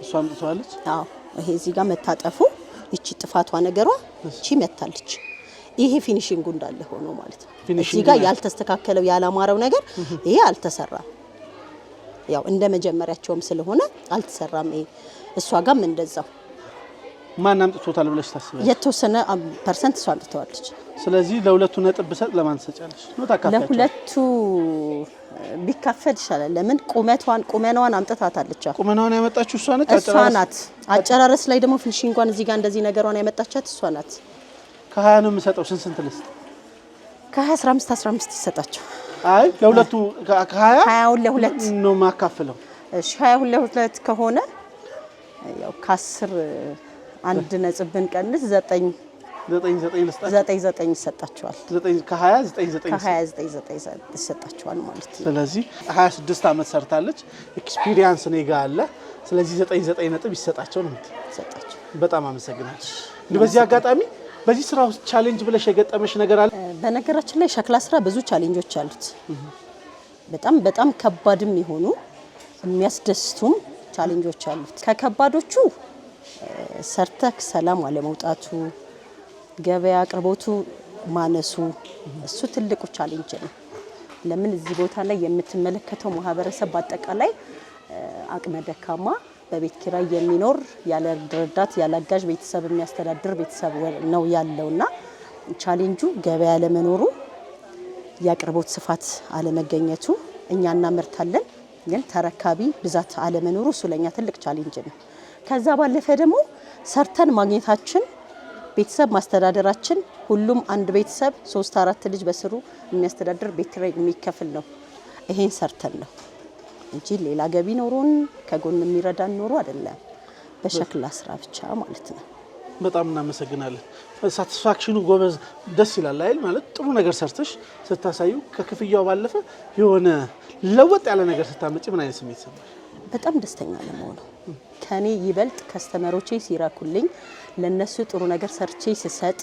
እሷ አምጥተዋለች። አዎ ይሄ እዚህ ጋር መታጠፉ እቺ ጥፋቷ ነገሯ እቺ መታለች። ይሄ ፊኒሺንጉ እንዳለ ሆኖ ማለት ነው። እዚህ ጋር ያልተስተካከለው ያላማረው ነገር ይሄ አልተሰራም። ያው እንደ መጀመሪያቸውም ስለሆነ አልተሰራም። ይሄ እሷ ጋርም እንደዛው። ማን አምጥቶታል ብለሽ ታስባለሽ? የተወሰነ ፐርሰንት እሷ አምጥተዋለች። ስለዚህ ለሁለቱ ነጥብ ብሰጥ ለማን ትሰጫለሽ? ነው ታካፍያለሽ? ለሁለቱ ቢካፈል ይሻላል። ለምን ቁመናዋን አምጥታታለች። ቁመናዋን ያመጣችው እሷ ናት። አጨራረስ ላይ ደግሞ ፊኒሺንጓን እዚህ ጋር እንደዚህ ነገሯን ያመጣቻት እሷ ናት። ከ20 ነው የምሰጠው። ስንት ልስጥ? ከ20 15 ይሰጣቸው። አይ ለሁለቱ ከ20 ለሁለት ነው ማካፈለው። እሺ 20 ለሁለት ከሆነ ያው ከ10 1 ነጥብ ብንቀንስ 9 99 ልስጣቸው 99 ይሰጣቸዋል። 9 ከ20 ከ29 ይሰጣቸዋል ማለት ነው። ስለዚህ 26 ዓመት ሰርታለች። ኤክስፒሪየንስ እኔ ጋር አለ። ስለዚህ 99 ነጥብ ይሰጣቸው ነው ይሰጣቸው። በጣም አመሰግናለሁ። እንግዲህ በዚህ አጋጣሚ በዚህ ስራ ውስጥ ቻሌንጅ ብለሽ የገጠመሽ ነገር አለ? በነገራችን ላይ ሸክላ ስራ ብዙ ቻሌንጆች አሉት። በጣም ከባድም የሆኑ የሚያስደስቱም ቻሌንጆች አሉት። ከከባዶቹ ሰርተክ ሰላም አለመውጣቱ፣ ገበያ አቅርቦቱ ማነሱ፣ እሱ ትልቁ ቻሌንጅ ነው። ለምን እዚህ ቦታ ላይ የምትመለከተው ማህበረሰብ በአጠቃላይ አቅመ ደካማ በቤት ኪራይ የሚኖር ያለ ረዳት ያለ አጋዥ ቤተሰብ የሚያስተዳድር ቤተሰብ ነው ያለውና ቻሌንጁ ገበያ አለመኖሩ፣ የአቅርቦት ስፋት አለመገኘቱ፣ እኛ እናመርታለን ግን ተረካቢ ብዛት አለመኖሩ እሱ ለኛ ትልቅ ቻሌንጅ ነው። ከዛ ባለፈ ደግሞ ሰርተን ማግኘታችን ቤተሰብ ማስተዳደራችን ሁሉም አንድ ቤተሰብ 3-4 ልጅ በስሩ የሚያስተዳድር ቤት ኪራይ የሚከፍል ነው። ይሄን ሰርተን ነው እንጂ ሌላ ገቢ ኖሮን ከጎን የሚረዳን ኖሮ አይደለም። በሸክላ ስራ ብቻ ማለት ነው። በጣም እናመሰግናለን። ሳቲስፋክሽኑ ጎበዝ ደስ ይላል አይደል? ማለት ጥሩ ነገር ሰርተሽ ስታሳዩ ከክፍያው ባለፈ የሆነ ለወጥ ያለ ነገር ስታመጪ ምን አይነት ስሜት ይሰማል? በጣም ደስተኛ ለመሆኑ ከኔ ይበልጥ ከስተመሮቼ ሲራኩልኝ ለነሱ ጥሩ ነገር ሰርቼ ስሰጥ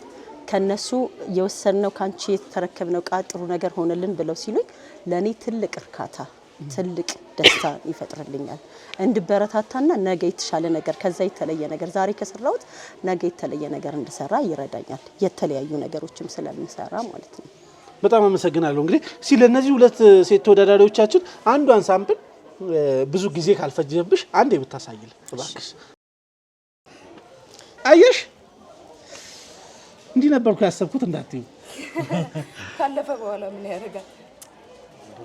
ከነሱ የወሰነው ካንቺ የተረከብነው ቃ ጥሩ ነገር ሆነልን ብለው ሲሉኝ ለኔ ትልቅ እርካታ ትልቅ ደስታ ይፈጥርልኛል። እንድበረታታና ነገ የተሻለ ነገር ከዛ የተለየ ነገር ዛሬ ከሰራሁት ነገ የተለየ ነገር እንድሰራ ይረዳኛል። የተለያዩ ነገሮችም ስለምንሰራ ማለት ነው። በጣም አመሰግናለሁ። እንግዲህ እስኪ ለነዚህ ሁለት ሴት ተወዳዳሪዎቻችን አንዷን ሳምፕል ብዙ ጊዜ ካልፈጀብሽ አንዴ ብታሳይልን እባክሽ። አየሽ እንዲህ ነበርኩ ያሰብኩት እንዳትዪ። ካለፈ በኋላ ምን ያደርጋል?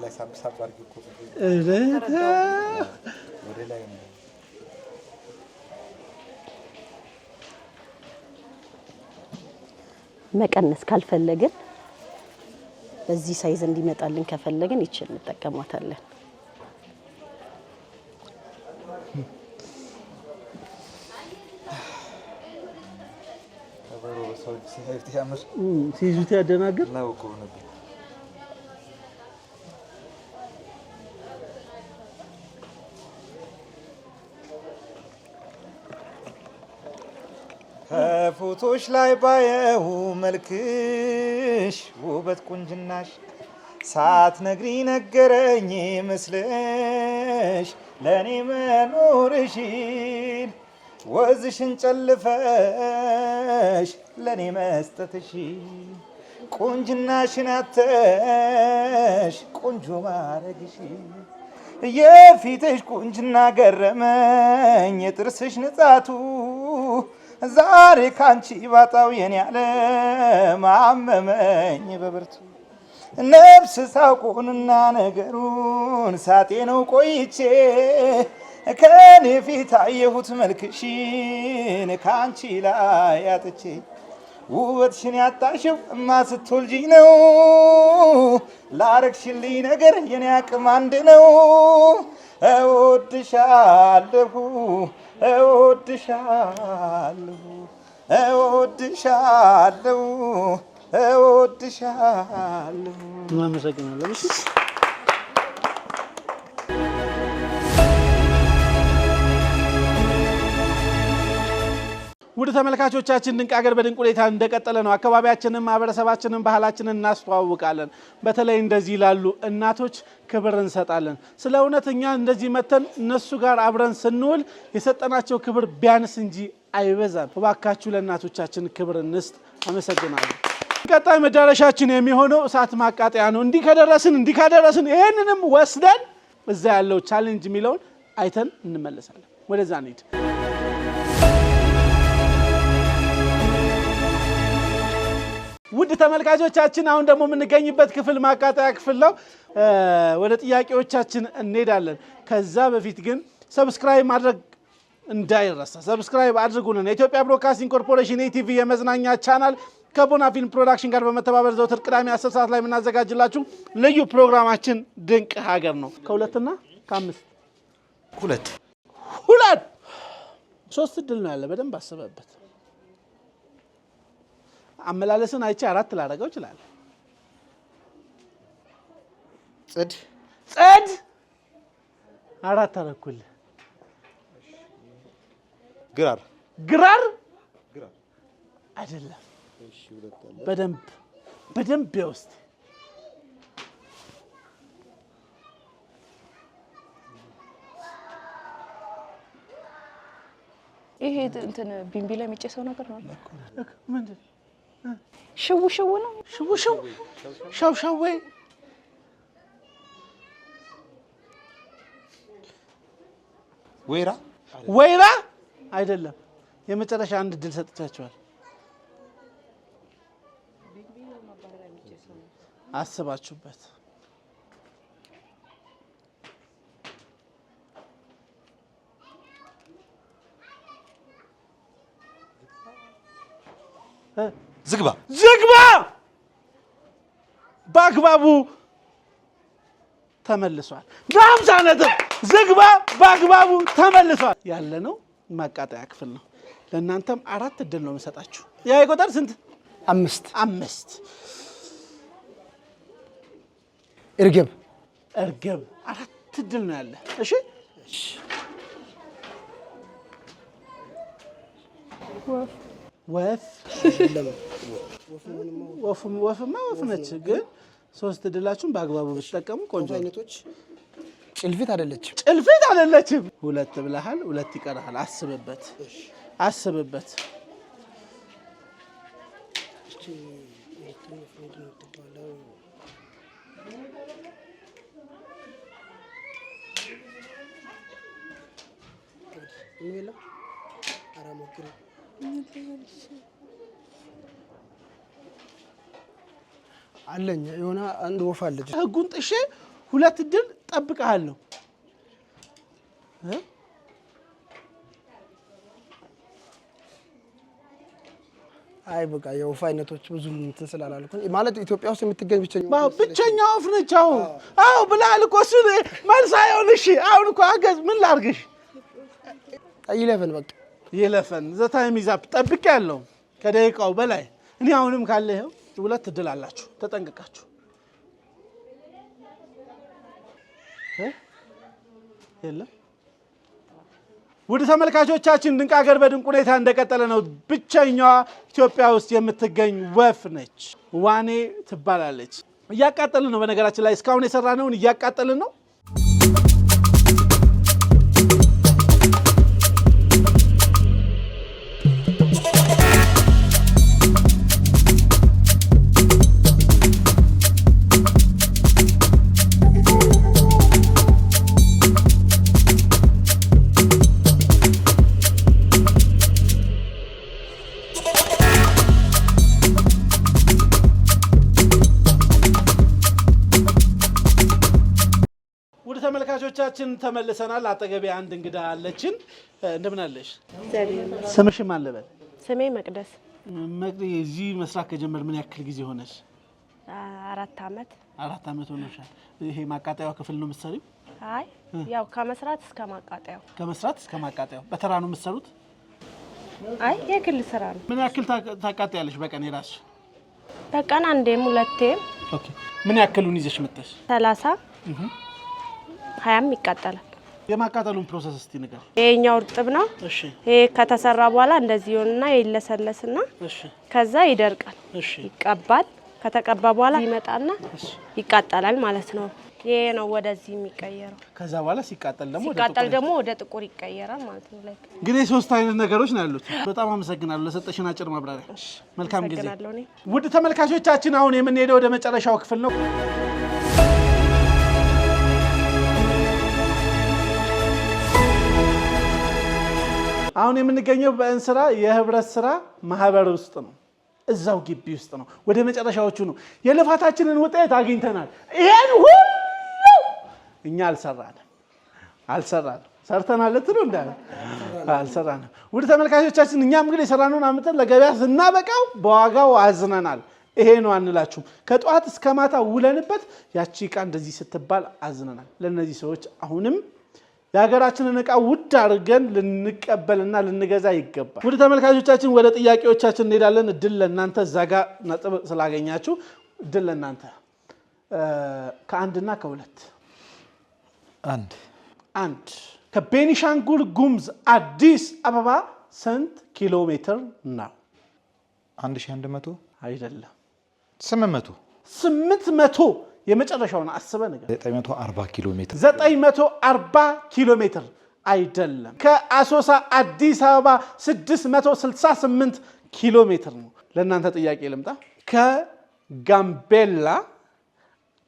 ላይ ሳብ አድርጊ እኮ ወደ ላይ ነው። መቀነስ ካልፈለግን በዚህ ሳይዝ እንዲመጣልን ከፈለግን ይችል እንጠቀማታለን። ሲይዙት ያደናግር ነው እኮ ነበር። ከፎቶች ላይ ባየው መልክሽ ውበት ቁንጅናሽ ሳትነግሪ ነገረኝ መስለሽ ለኔ መኖርሽን ወዝሽን ጨልፈሽ ለኔ መስጠትሽ ቁንጅናሽን አተሽ ቆንጆ ማረግሽ የፊትሽ ቁንጅና ገረመኝ የጥርስሽ ንጻቱ ዛሬ ካንቺ ባጣው የኔ ዓለም አመመኝ በብርቱ ነፍስ ሳውቁንና ነገሩን ሳጤነው ቆይቼ ከኔ ፊት አየሁት መልክሽን ካንቺ ላይ አጥቼ ውበትሽን ያጣሽው እማ ስትወልጂ ነው ላረግሽልኝ ነገር የኔ አቅም አንድ ነው እወድሻለሁ እወድሻለሁ እወድሻለሁ እወድሻለሁ። አመሰግናለሁ። ውድ ተመልካቾቻችን ድንቅ ሀገር በድንቅ ሁኔታ እንደቀጠለ ነው። አካባቢያችንን፣ ማህበረሰባችንን፣ ባህላችንን እናስተዋውቃለን። በተለይ እንደዚህ ላሉ እናቶች ክብር እንሰጣለን። ስለ እውነት እኛ እንደዚህ መተን እነሱ ጋር አብረን ስንውል የሰጠናቸው ክብር ቢያንስ እንጂ አይበዛም። እባካችሁ ለእናቶቻችን ክብር እንስጥ። አመሰግናለሁ። ቀጣይ መዳረሻችን የሚሆነው እሳት ማቃጠያ ነው። እንዲህ ካደረስን ይሄንንም ወስደን እዛ ያለው ቻሌንጅ የሚለውን አይተን እንመለሳለን። ወደዛ እንሂድ። ውድ ተመልካቾቻችን አሁን ደግሞ የምንገኝበት ክፍል ማቃጠያ ክፍል ነው። ወደ ጥያቄዎቻችን እንሄዳለን። ከዛ በፊት ግን ሰብስክራይብ ማድረግ እንዳይረሳ። ሰብስክራይብ አድርጉልን። የኢትዮጵያ ብሮድካስቲንግ ኮርፖሬሽን ኢቲቪ የመዝናኛ ቻናል ከቦና ፊልም ፕሮዳክሽን ጋር በመተባበር ዘወትር ቅዳሜ 10 ሰዓት ላይ የምናዘጋጅላችሁ ልዩ ፕሮግራማችን ድንቅ ሀገር ነው። ከ2 እና ከ5 2 3 እድል ነው ያለ። በደንብ አስበበት። አመላለስን አይቼ 4 ላደርገው ይችላል። ጽድ 4 አደረኩል። ግራር አይደለም። በደንብ ያውስጥ ይሄ እንትን ቢምቢ ላይ የሚጨሰው ነገር ነው። ምንድን ሽው ነው። ሻው ወይራ አይደለም። የመጨረሻ አንድ ድል ሰጥቻቸዋል። አስባችሁበት። ዝግባ በአግባቡ ተመልሷል። በ50 ነጥብ ዝግባ በአግባቡ ተመልሷል። ያለነው ማቃጠያ ክፍል ነው። ለእናንተም 4 እድል ነው የምሰጣችሁ። ያ ይቆጠር ስንት? 5 እርግብ 4 እድል ነው ያለ። እሺ ወፍማ ወፍ ነች፣ ግን 3 እድላችሁን በአግባቡ ብትጠቀሙ ቆንጆ። አይነቶች ጭልፊት አይደለችም። 2 ብለሃል፣ 2 ይቀርሃል። አስብበት። አለኝ የሆነ አንድ ወፍ አለች። ህጉን ጥሼ 2 እድል ጠብቀሃለሁ። አይ በቃ የወፍ አይነቶች ብዙ እንትን ስላላልኩኝ ማለት ኢትዮጵያ ውስጥ የምትገኝ ብቸኛ ወፍ ነች። አዎ ብለሃል እኮ እሱ መልስ አይሆን። እሺ አሁን እኮ አገዝ ምን ላድርግሽ? ይለፈን በቃ ይለፈን። ዘ ታይም ኢዝ አፕ። ጠብቄያለሁ ከደቂቃው በላይ። እኔ አሁንም ካለ ይኸው 2 እድል አላችሁ፣ ተጠንቅቃችሁ። የለም ውድ ተመልካቾቻችን ድንቅ ሀገር በድንቅ ሁኔታ እንደቀጠለ ነው። ብቸኛዋ ኢትዮጵያ ውስጥ የምትገኝ ወፍ ነች። ዋኔ ትባላለች። እያቃጠልን ነው። በነገራችን ላይ እስካሁን የሰራነውን እያቃጠልን ነው። ተመልካቾቻችን ተመልሰናል። አጠገቤ አንድ እንግዳ አለችን። እንደምን አለሽ? ስምሽ ማን ልበል? ስሜ መቅደስ። መቅደስ፣ እዚህ መስራት ከጀመር ምን ያክል ጊዜ ሆነሽ? 4 ዓመት። 4 ዓመት ሆኖሻል። ይሄ ማቃጠያው ክፍል ነው የምትሰሪው? አይ ያው ከመስራት እስከ ማቃጠያው። ከመስራት እስከ ማቃጠያው በተራ ነው የምትሰሩት? አይ የግል ስራ ነው። ምን ያክል ታቃጠያለሽ በቀን የራስሽ? በቀን 1 2 ኦኬ። ምን ያክሉን ይዘሽ መጥተሽ? 30 20 ይቃጠላል። የማቃጠሉን ፕሮሰስ እስቲ ንገር። ይሄኛው እርጥብ ነው። እሺ። ይሄ ከተሰራ በኋላ እንደዚህ ይሆንና ይለሰለስና እሺ፣ ከዛ ይደርቃል። እሺ፣ ይቀባል። ከተቀባ በኋላ ይመጣና ይቃጠላል ማለት ነው። ይሄ ነው ወደዚህ የሚቀየረው። ከዛ በኋላ ሲቃጠል ደግሞ ወደ ጥቁር ይቀየራል ማለት ነው። ላይ ግን 3 አይነት ነገሮች ነው ያሉት። በጣም አመሰግናለሁ ለሰጠሽን አጭር ማብራሪያ። መልካም ጊዜ። ውድ ተመልካቾቻችን አሁን የምንሄደው ወደ መጨረሻው ክፍል ነው። አሁን የምንገኘው በእንስራ የህብረት ስራ ማህበር ውስጥ ነው። እዛው ግቢ ውስጥ ነው። ወደ መጨረሻዎቹ ነው። የልፋታችንን ውጤት አግኝተናል። ይሄን ሁሉ እኛ አልሰራንም። ሰርተናል ልትሉ እንዳለ አልሰራንም። ውድ ተመልካቾቻችን እኛም እንግዲህ የሰራነውን አምጥተን ለገበያ ስናበቃው በዋጋው አዝነናል። ይሄ ነው አንላችሁም። ከጧት እስከ ማታ ውለንበት ያቺ ዕቃ እንደዚህ ስትባል አዝነናል። ለነዚህ ሰዎች አሁንም የሀገራችንን ዕቃ ውድ አድርገን ልንቀበልና ልንገዛ ይገባል። ውድ ተመልካቾቻችን ወደ ጥያቄዎቻችን እንሄዳለን። እድል ለእናንተ ዛጋ ነጥብ ስላገኛችሁ እድል ለእናንተ ከአንድና ከሁለት አንድ ከቤኒሻንጉል ጉሙዝ አዲስ አበባ ስንት ኪሎ ሜትር ነው? 1100 አይደለም 800 የመጨረሻውን አስበ ነገር 940 ኪሎ ሜትር 940 ኪሎ ሜትር አይደለም። ከአሶሳ አዲስ አበባ 668 ኪሎ ሜትር ነው። ለእናንተ ጥያቄ ልምጣ። ከጋምቤላ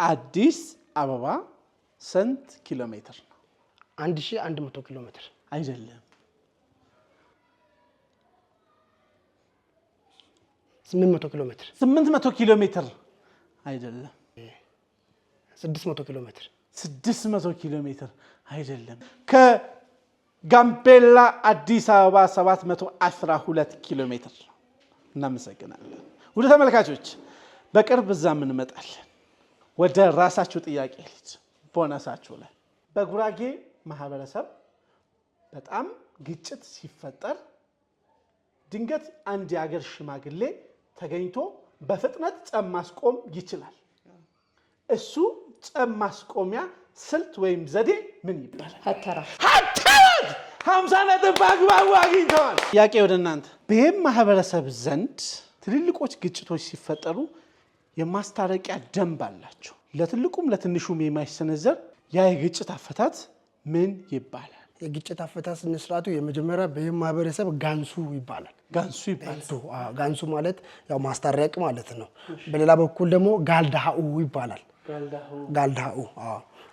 አዲስ አበባ ስንት ኪሎ ሜትር ነው? 1100 ኪሎ ሜትር አይደለም 800 ኪሎ ሜትር 800 ኪሎ ሜትር አይደለም 600 ኪሎ ሜትር 600 ኪሎ ሜትር አይደለም። ከጋምቤላ አዲስ አበባ 712 ኪሎ ሜትር። እናመሰግናለን። ውድ ተመልካቾች በቅርብ እዛም እንመጣለን። ወደ ራሳችሁ ጥያቄ ልጅ ቦነሳችሁ ላይ በጉራጌ ማህበረሰብ በጣም ግጭት ሲፈጠር ድንገት አንድ የአገር ሽማግሌ ተገኝቶ በፍጥነት ጸብ ማስቆም ይችላል። እሱ ጸብ ማስቆሚያ ስልት ወይም ዘዴ ምን ይባላል? ሀተራ 50 ነጥብ በአግባቡ አግኝተዋል። ጥያቄ ወደ እናንተ። በይህም ማህበረሰብ ዘንድ ትልልቆች ግጭቶች ሲፈጠሩ የማስታረቂያ ደንብ አላቸው። ለትልቁም ለትንሹም የማይሰነዘር ያ የግጭት አፈታት ምን ይባላል? የግጭት አፈታት ስነ ስርዓቱ የመጀመሪያ በይህ ማህበረሰብ ጋንሱ ይባላል። ጋንሱ ማለት ያው ማስታረቅ ማለት ነው። በሌላ በኩል ደግሞ ጋልዳኡ ይባላል።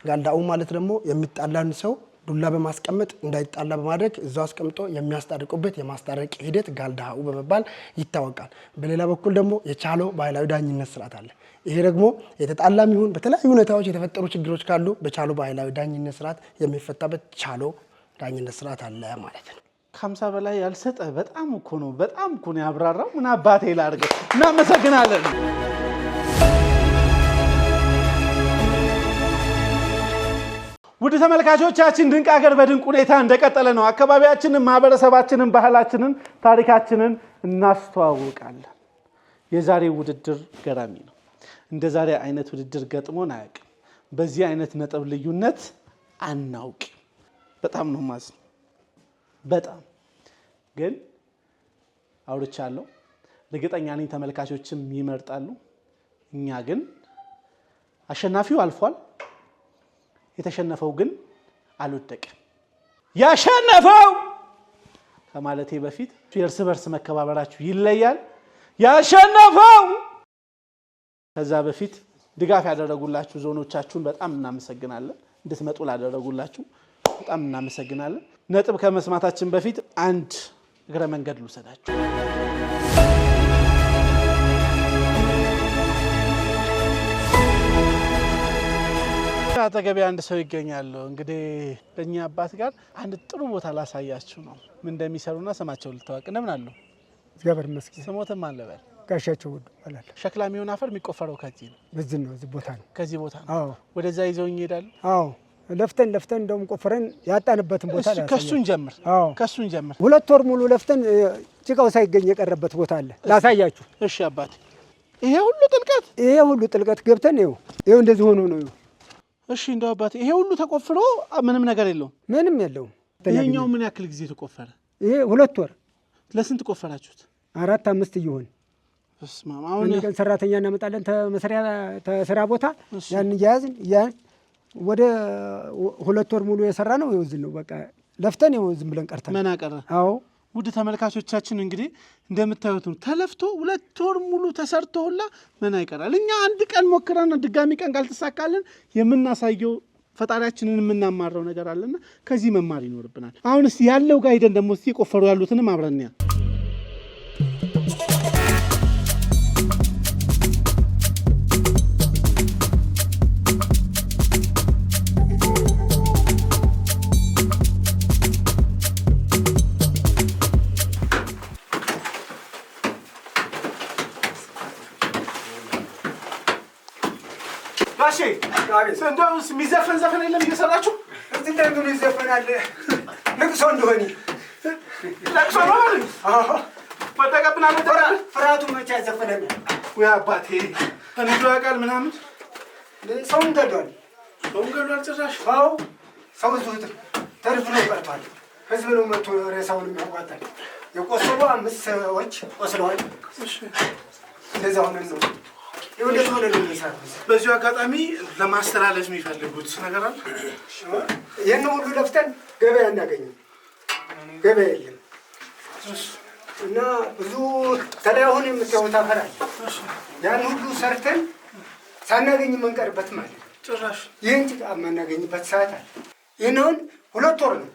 ጋልዳኡ ማለት ደግሞ የሚጣላን ሰው ዱላ በማስቀመጥ እንዳይጣላ በማድረግ እዛው አስቀምጦ የሚያስታርቁበት የማስታረቅ ሂደት ጋልዳኡ በመባል ይታወቃል። በሌላ በኩል ደግሞ የቻሎ ባህላዊ ዳኝነት ስርዓት አለ። ይሄ ደግሞ የተጣላም ይሁን በተለያዩ ሁኔታዎች የተፈጠሩ ችግሮች ካሉ በቻሎ ባህላዊ ዳኝነት ስርዓት የሚፈታበት ቻሎ ዳኝነት ስርዓት አለ ማለት ነው። ከ50 በላይ ያልሰጠ በጣም እኮ ነው ያብራራው። ምን አባቴ ላድርገው። እናመሰግናለን። ውድ ተመልካቾቻችን ድንቅ ሀገር በድንቅ ሁኔታ እንደቀጠለ ነው። አካባቢያችንን፣ ማህበረሰባችንን፣ ባህላችንን፣ ታሪካችንን እናስተዋውቃለን። የዛሬው ውድድር ገራሚ ነው። እንደ ዛሬ አይነት ውድድር ገጥሞን አያውቅም። በዚህ አይነት ነጥብ ልዩነት አናውቅም። በጣም ነው ማዝነው። በጣም ግን አውርቻለሁ። እርግጠኛ ነኝ ተመልካቾችም ይመርጣሉ። እኛ ግን አሸናፊው አልፏል። የተሸነፈው ግን አልወደቀም። ያሸነፈው ከማለቴ በፊት የእርስ በርስ መከባበራችሁ ይለያል። ያሸነፈው ከዛ በፊት ድጋፍ ያደረጉላችሁ ዞኖቻችሁን በጣም እናመሰግናለን። እንድትመጡ ላደረጉላችሁ በጣም እናመሰግናለን። ነጥብ ከመስማታችን በፊት አንድ እግረ መንገድ ልውሰዳችሁ። አጠገቤ አንድ ሰው ይገኛሉ። እንግዲህ በእኛ አባት ጋር አንድ ጥሩ ቦታ ላሳያችሁ ነው። ምን እንደሚሰሩና ስማቸው ልታወቅ እንደምን አሉ? እግዚአብሔር ይመስገን። ስሞትም አለበል ጋሻቸው ወዱ ማለት ሸክላ የሚሆን አፈር የሚቆፈረው ከዚህ ነው። በዚህ ነው፣ እዚህ ቦታ ነው። ከዚህ ቦታ ነው። አዎ። ወደዛ ይዘውኝ ይሄዳሉ። አዎ። ለፍተን እንደውም ቆፈረን ያጣንበትን ቦታ ላይ ከሱን ጀምር። አዎ፣ ከሱን ጀምር። 2 ወር ሙሉ ለፍተን ጭቃው ሳይገኝ የቀረበት ቦታ አለ፣ ላሳያችሁ። እሺ አባቴ። ይሄ ሁሉ ጥልቀት ገብተን ይኸው እንደዚህ ሆኖ ነው። እሺ እንደው አባቴ ይሄ ሁሉ ተቆፍሮ ምንም ነገር የለውም? ምንም የለውም። ይሄኛው ምን ያክል ጊዜ ተቆፈረ? ይሄ 2 ወር። ለስንት ቆፈራችሁት? 4 5 ይሆን። እስማማ አሁን ቀን ሰራተኛ እናመጣለን ተስራ ቦታ ያን ያዝን ወደ 2 ወር ሙሉ የሰራ ነው። ይወዝን ነው በቃ ለፍተን ዝም ብለን ቀርተን ምን አቀረ? አዎ ውድ ተመልካቾቻችን እንግዲህ እንደምታዩት ነው ተለፍቶ 2 ወር ሙሉ ተሰርቶላ ምን አይቀራል። እኛ አንድ ቀን ሞክረን ድጋሚ ቀን ካልተሳካልን የምናሳየው ፈጣሪያችንን የምናማረው ነገር አለና ከዚህ መማር ይኖርብናል። አሁን እስቲ ያለው ጋር ሄደን ደግሞ እስቲ ቆፈሩ ያሉትንም አብረን ያ ጋሼ እንደው የሚዘፈን ዘፈን የለም እየሰራችሁ? እዚህ ላይ ምን ይዘፈናል? ለቅሶ እንደሆነ ለቅሶ ነው ማለት ነው። አዎ ወደቀብና ፍርሃቱ መቼ ያዘፈናል? ወይ አባቴ እኔ ዶ ያውቃል ምናምን ሰውን ገድሏል። ሰውን ገድሏል ጭራሽ። አዎ ሰው ዙት ተርፍሎ ቀርቷል። ህዝብ ነው መጥቶ ሬሳውን የሚያዋጣል። የቆሰሉ 5 ሰዎች ቆስለዋል። እሺ እንደዛ ሆነን ነው ይወደት ሆነ ነው የሚሰራው። በዚሁ አጋጣሚ ለማስተላለፍ የሚፈልጉት ነገር አለ? ይሄን ሁሉ ለፍተን ገበያ እናገኘው ገበያ የለም እና ብዙ ተዳሁን የምታዩት አፈር አለ። ያን ሁሉ ሰርተን ሳናገኝ የምንቀርበት ማለት ነው። ጭራሽ ይህን ጭቃ የማናገኝበት ሰዓት አለ። ይህን አሁን 2 ወር ነው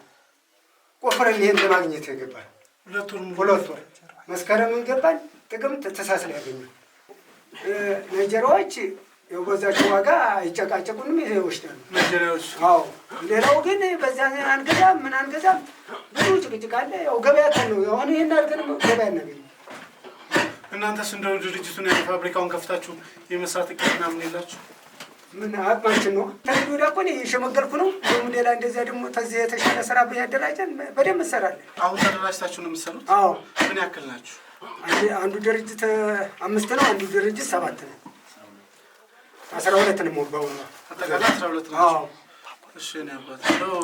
ቆፍረን ይሄን ለማግኘት የገባን። 2 ወር መስከረምን ገባን፣ ጥቅምት ታህሳስ ላይ ያገኘን። ነጀራዎች የበዛቸው ዋጋ አይጨቃጨቁንም፣ ይሄ ይወስዳሉ ነጀራዎች። አዎ ሌላው ግን በዛ አንገዛም ምን አንገዛም ብዙ ጭቅጭቅ አለ። ያው ገበያ ነው አሁን ይሄን አድርገን ገበያ እናገኝ። እናንተስ እንደው ድርጅቱን ያለ ፋብሪካውን ከፍታችሁ የመስራት እቅድ ምናምን የላችሁ? ምን አቅማችን ነው? ተግዶ ዳቆኔ የሸመገልኩ ነው። ሌላ እንደዚያ ደግሞ ተዚህ የተሻለ ስራ በያደራጀን በደንብ እንሰራለን። አሁን ተደራጅታችሁ ነው የምትሰሩት? አዎ። ምን ያክል ናችሁ? አንዱ ድርጅት 5 ነው፣ አንዱ ድርጅት 7 ነው። 12 ነው ሞባው ነው። አጠቃላይ 12 ናችሁ? አዎ። እሺ ነው አባት ነው።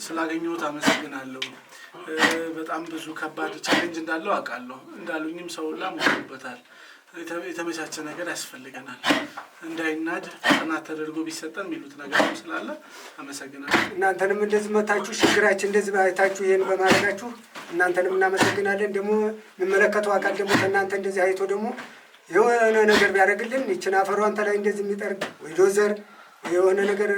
ስላገኘሁት አመሰግናለሁ። በጣም ብዙ ከባድ ቻሌንጅ እንዳለው አውቃለሁ። እንዳሉኝም ሰው ሁላ ሞቶበታል። የተመቻቸ ነገር ያስፈልገናል። እንዳይናድ ጥናት ተደርጎ ቢሰጠን የሚሉት ነገር ስላለ አመሰግናለሁ። እናንተንም እንደዚህ መታችሁ ችግራችን እንደዚህ አይታችሁ ይሄን በማድረጋችሁ እናንተንም እናመሰግናለን። ደግሞ የሚመለከተው አካል ደግሞ ከእናንተ እንደዚህ አይቶ ደግሞ የሆነ ነገር ቢያደርግልን ይችን አፈሯን ተላይ እንደዚህ የሚጠርግ ወይ ዶዘር የሆነ ነገር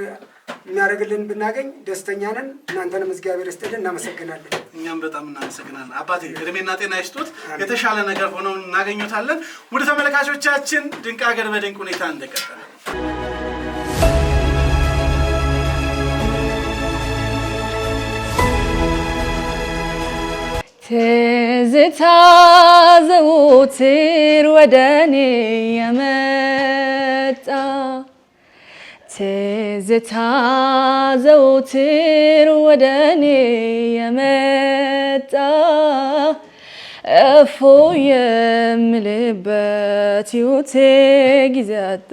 የሚያደርግልን ብናገኝ ደስተኛ ነን። እናንተንም እግዚአብሔር ይስጥልን፣ እናመሰግናለን። እኛም በጣም እናመሰግናለን። አባቴ እድሜና ጤና ይስጡት፣ የተሻለ ነገር ሆነው እናገኙታለን። ውድ ተመልካቾቻችን ድንቅ ሀገር በድንቅ ሁኔታ እንደቀጠለ ትዝታ ዘወትር ወደ እኔ የመጣ ትዝታ ዘወትር ወደ እኔ የመጣ እፎይ የምልበት ሕይወቴ ጊዜ አጣ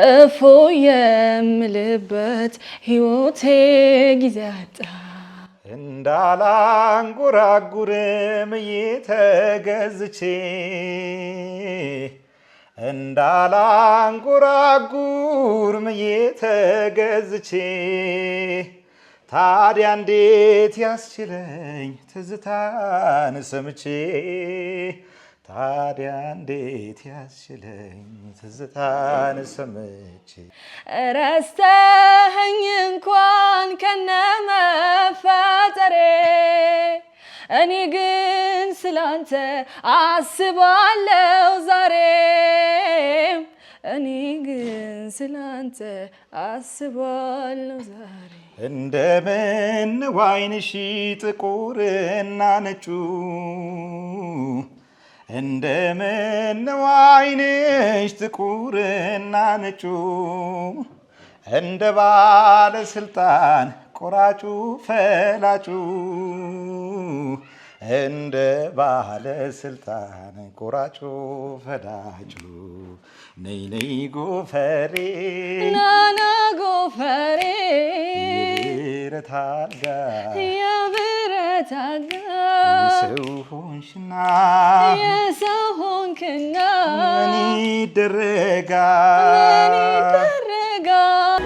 እፎይ የምልበት ሕይወቴ ጊዜ አጣ እንዳላንጎራጉርም እየተገዝቼ እንዳላንጎራጉርም እየተገዝቼ ታዲያ እንዴት ያስችለኝ ትዝታን ሰምቼ ታዲያ እንዴት ያስችለኝ ትዝታን ሰምቼ ረስተኸኝ እንኳን ከነመፈጠሬ እኔ ግን ስላንተ አስባለሁ ዛሬም እኔ ግን ስላንተ አስባለሁ ዛሬ እንደምን ዋይንሽ ጥቁርና ነጩ እንደምን ዋይንሽ ጥቁርና ነጩ እንደ ባለስልጣን ቆራጩ ፈላጩ እንደ ባለስልጣን ቆራጩ ፈላጩ ነይ ነይ ጎፈሬ ናና ጎፈሬ የብረት አልጋ የብረት አልጋ የሰው ሆንሽና የሰው ሆንክና ምን ይደረጋል ምን ይደረጋል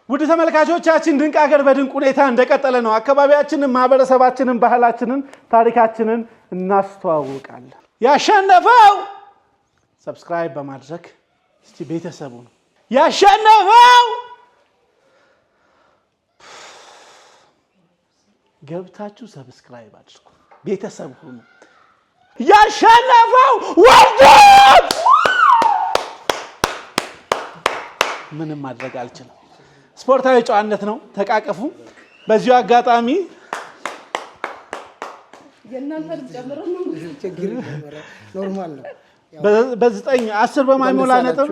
ውድ ተመልካቾቻችን ድንቅ ሀገር በድንቅ ሁኔታ እንደቀጠለ ነው። አካባቢያችንን፣ ማህበረሰባችንን፣ ባህላችንን፣ ታሪካችንን እናስተዋውቃለን። ያሸነፈው ሰብስክራይብ በማድረግ እስቲ ቤተሰቡ ነው ያሸነፈው። ገብታችሁ ሰብስክራይብ አድርጉ፣ ቤተሰብ ሁኑ። ያሸነፈው ወርዶት ምንም ማድረግ አልችልም። ስፖርታዊ ጨዋነት ነው። ተቃቀፉ። በዚሁ አጋጣሚ የእናንተን ጨምረን ነው ችግር ኖርማል ነው። በ9 10 በማይሞላ ነጥብ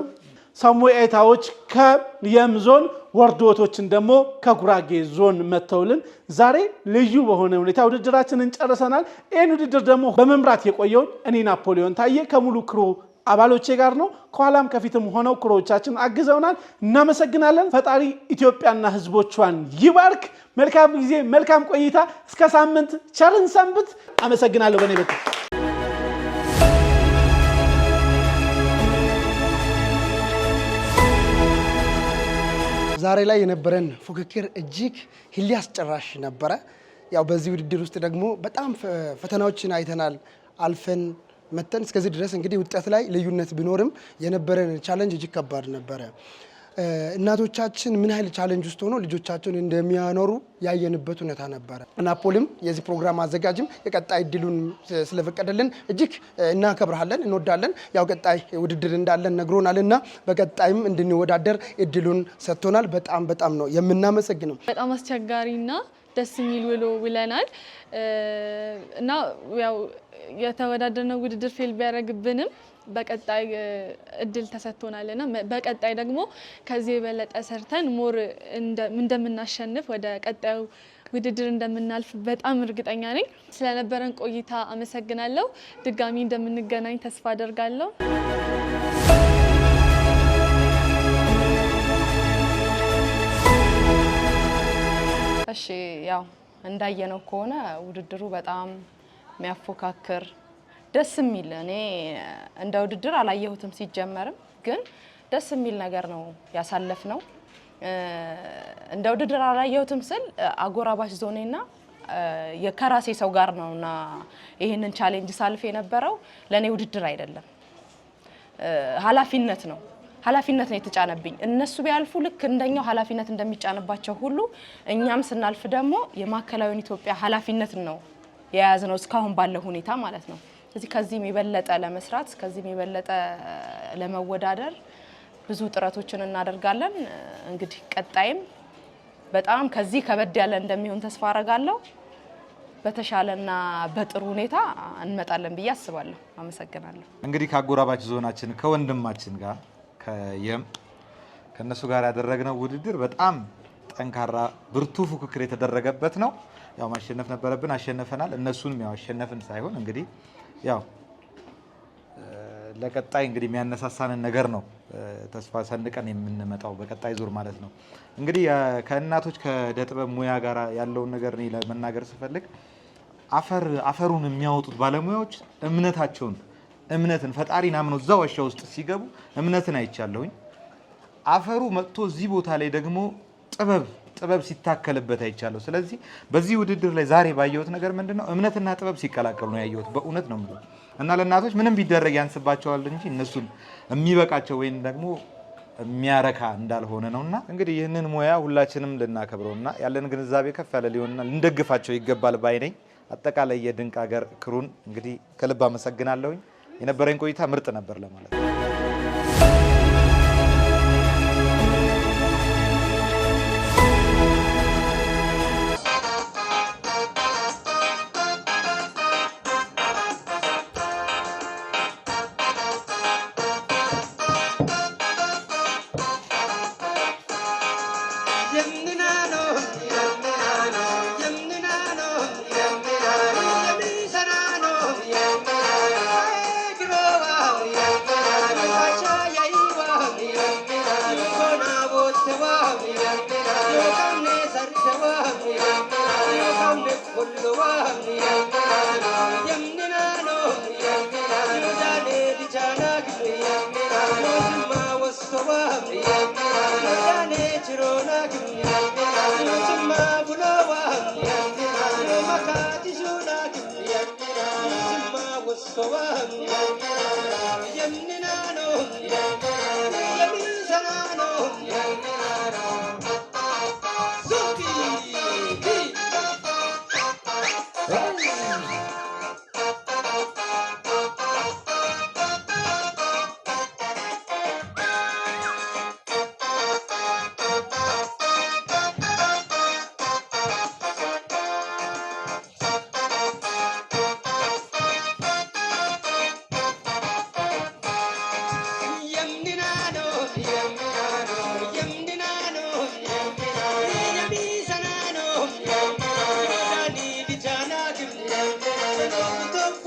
ሳሙኤታዎች ከየም ዞን ወርዶቶችን ደግሞ ከጉራጌ ዞን መተውልን ዛሬ ልዩ በሆነ ሁኔታ ውድድራችንን ጨርሰናል። ይህን ውድድር ደግሞ በመምራት የቆየው እኔ ናፖሊዮን ታዬ ከሙሉ ክሩ አባሎቼ ጋር ነው። ከኋላም ከፊትም ሆነው ክሮዎቻችን አግዘውናል። እናመሰግናለን። ፈጣሪ ኢትዮጵያና ሕዝቦቿን ይባርክ። መልካም ጊዜ፣ መልካም ቆይታ። እስከ ሳምንት ቸርን ሰንብት። አመሰግናለሁ። በኔ በኩል ዛሬ ላይ የነበረን ፉክክር እጅግ ህሊ አስጨራሽ ነበረ። ያው በዚህ ውድድር ውስጥ ደግሞ በጣም ፈተናዎችን አይተናል አልፈን መተን እስከዚህ ድረስ እንግዲህ ውጤት ላይ ልዩነት ቢኖርም የነበረን ቻሌንጅ እጅግ ከባድ ነበረ። እናቶቻችን ምን ያህል ቻሌንጅ ውስጥ ሆኖ ልጆቻቸውን እንደሚያኖሩ ያየንበት ሁኔታ ነበረ። ናፖሊም የዚህ ፕሮግራም አዘጋጅም የቀጣይ እድሉን ስለፈቀደልን እጅግ እናከብራለን፣ እንወዳለን። ያው ቀጣይ ውድድር እንዳለን ነግሮናልና በቀጣይም እንድንወዳደር እድሉን ሰጥቶናል። በጣም ነው የምናመሰግነው። በጣም አስቸጋሪና ደስ የሚል ውሎ ውለናል እና ያው የተወዳደርነው ውድድር ፌል ቢያደርግብንም በቀጣይ እድል ተሰጥቶናልና በቀጣይ ደግሞ ከዚህ የበለጠ ሰርተን ሞር እንደምናሸንፍ ወደ ቀጣዩ ውድድር እንደምናልፍ በጣም እርግጠኛ ነኝ። ስለነበረን ቆይታ አመሰግናለሁ። ድጋሚ እንደምንገናኝ ተስፋ አደርጋለሁ። እሺ ያው እንዳየነው ከሆነ ውድድሩ በጣም የሚያፎካክር ደስ የሚል እኔ እንደ ውድድር አላየሁትም ሲጀመርም ግን ደስ የሚል ነገር ነው ያሳለፍነው። እንደ ውድድር አላየሁትም ስል አጎራባች ዞኔና የከራሴ ሰው ጋር ነውና ይሄንን ቻሌንጅ ሳልፍ የነበረው ለኔ ውድድር አይደለም፣ ኃላፊነት ነው የተጫነብኝ። እነሱ ቢያልፉ ልክ እንደኛው ኃላፊነት እንደሚጫንባቸው ሁሉ እኛም ስናልፍ ደግሞ የማዕከላዊን ኢትዮጵያ ኃላፊነት ነው የያዝነው እስካሁን ባለው ሁኔታ ማለት ነው። ስለዚህ ከዚህም የበለጠ ለመስራት ከዚህም የበለጠ ለመወዳደር ብዙ ጥረቶችን እናደርጋለን። እንግዲህ ቀጣይም በጣም ከዚህ ከበድ ያለ እንደሚሆን ተስፋ አረጋለሁ። በተሻለና በጥሩ ሁኔታ እንመጣለን ብዬ አስባለሁ። አመሰግናለሁ። እንግዲህ ከአጎራባች ዞናችን ከወንድማችን ጋር ከነሱ ጋር ያደረግነው ውድድር በጣም ጠንካራ ብርቱ ፉክክር የተደረገበት ነው። ያው ማሸነፍ ነበረብን፣ አሸነፈናል። እነሱንም ያው አሸነፍን ሳይሆን እንግዲህ ያው ለቀጣይ እንግዲህ የሚያነሳሳንን ነገር ነው ተስፋ ሰንቀን የምንመጣው በቀጣይ ዙር ማለት ነው። እንግዲህ ከእናቶች ከደጥበብ ሙያ ጋር ያለውን ነገር እኔ ለመናገር ስፈልግ አፈሩን የሚያወጡት ባለሙያዎች እምነትን ፈጣሪን አምነው እዛው ዋሻ ውስጥ ሲገቡ እምነትን አይቻለሁኝ። አፈሩ መጥቶ እዚህ ቦታ ላይ ደግሞ ጥበብ ሲታከልበት አይቻለሁ። ስለዚህ በዚህ ውድድር ላይ ዛሬ ባየሁት ነገር ምንድነው እምነትና ጥበብ ሲቀላቀሉ ነው ያየሁት። በእውነት ነው የምለው እና ለእናቶች ምንም ቢደረግ ያንስባቸዋል እንጂ እነሱን የሚበቃቸው ወይም ደግሞ የሚያረካ እንዳልሆነ ነውና እንግዲህ ይህንን ሙያ ሁላችንም ልናከብረውና ያለን ግንዛቤ ከፍ ያለ ሊሆንና ልንደግፋቸው ይገባል ባይ ነኝ። አጠቃላይ የድንቅ ሀገር ክሩን እንግዲህ ከልብ አመሰግናለሁኝ። የነበረኝ ቆይታ ምርጥ ነበር ለማለት ነው። Chirona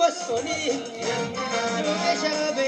Kossoni, Sharabe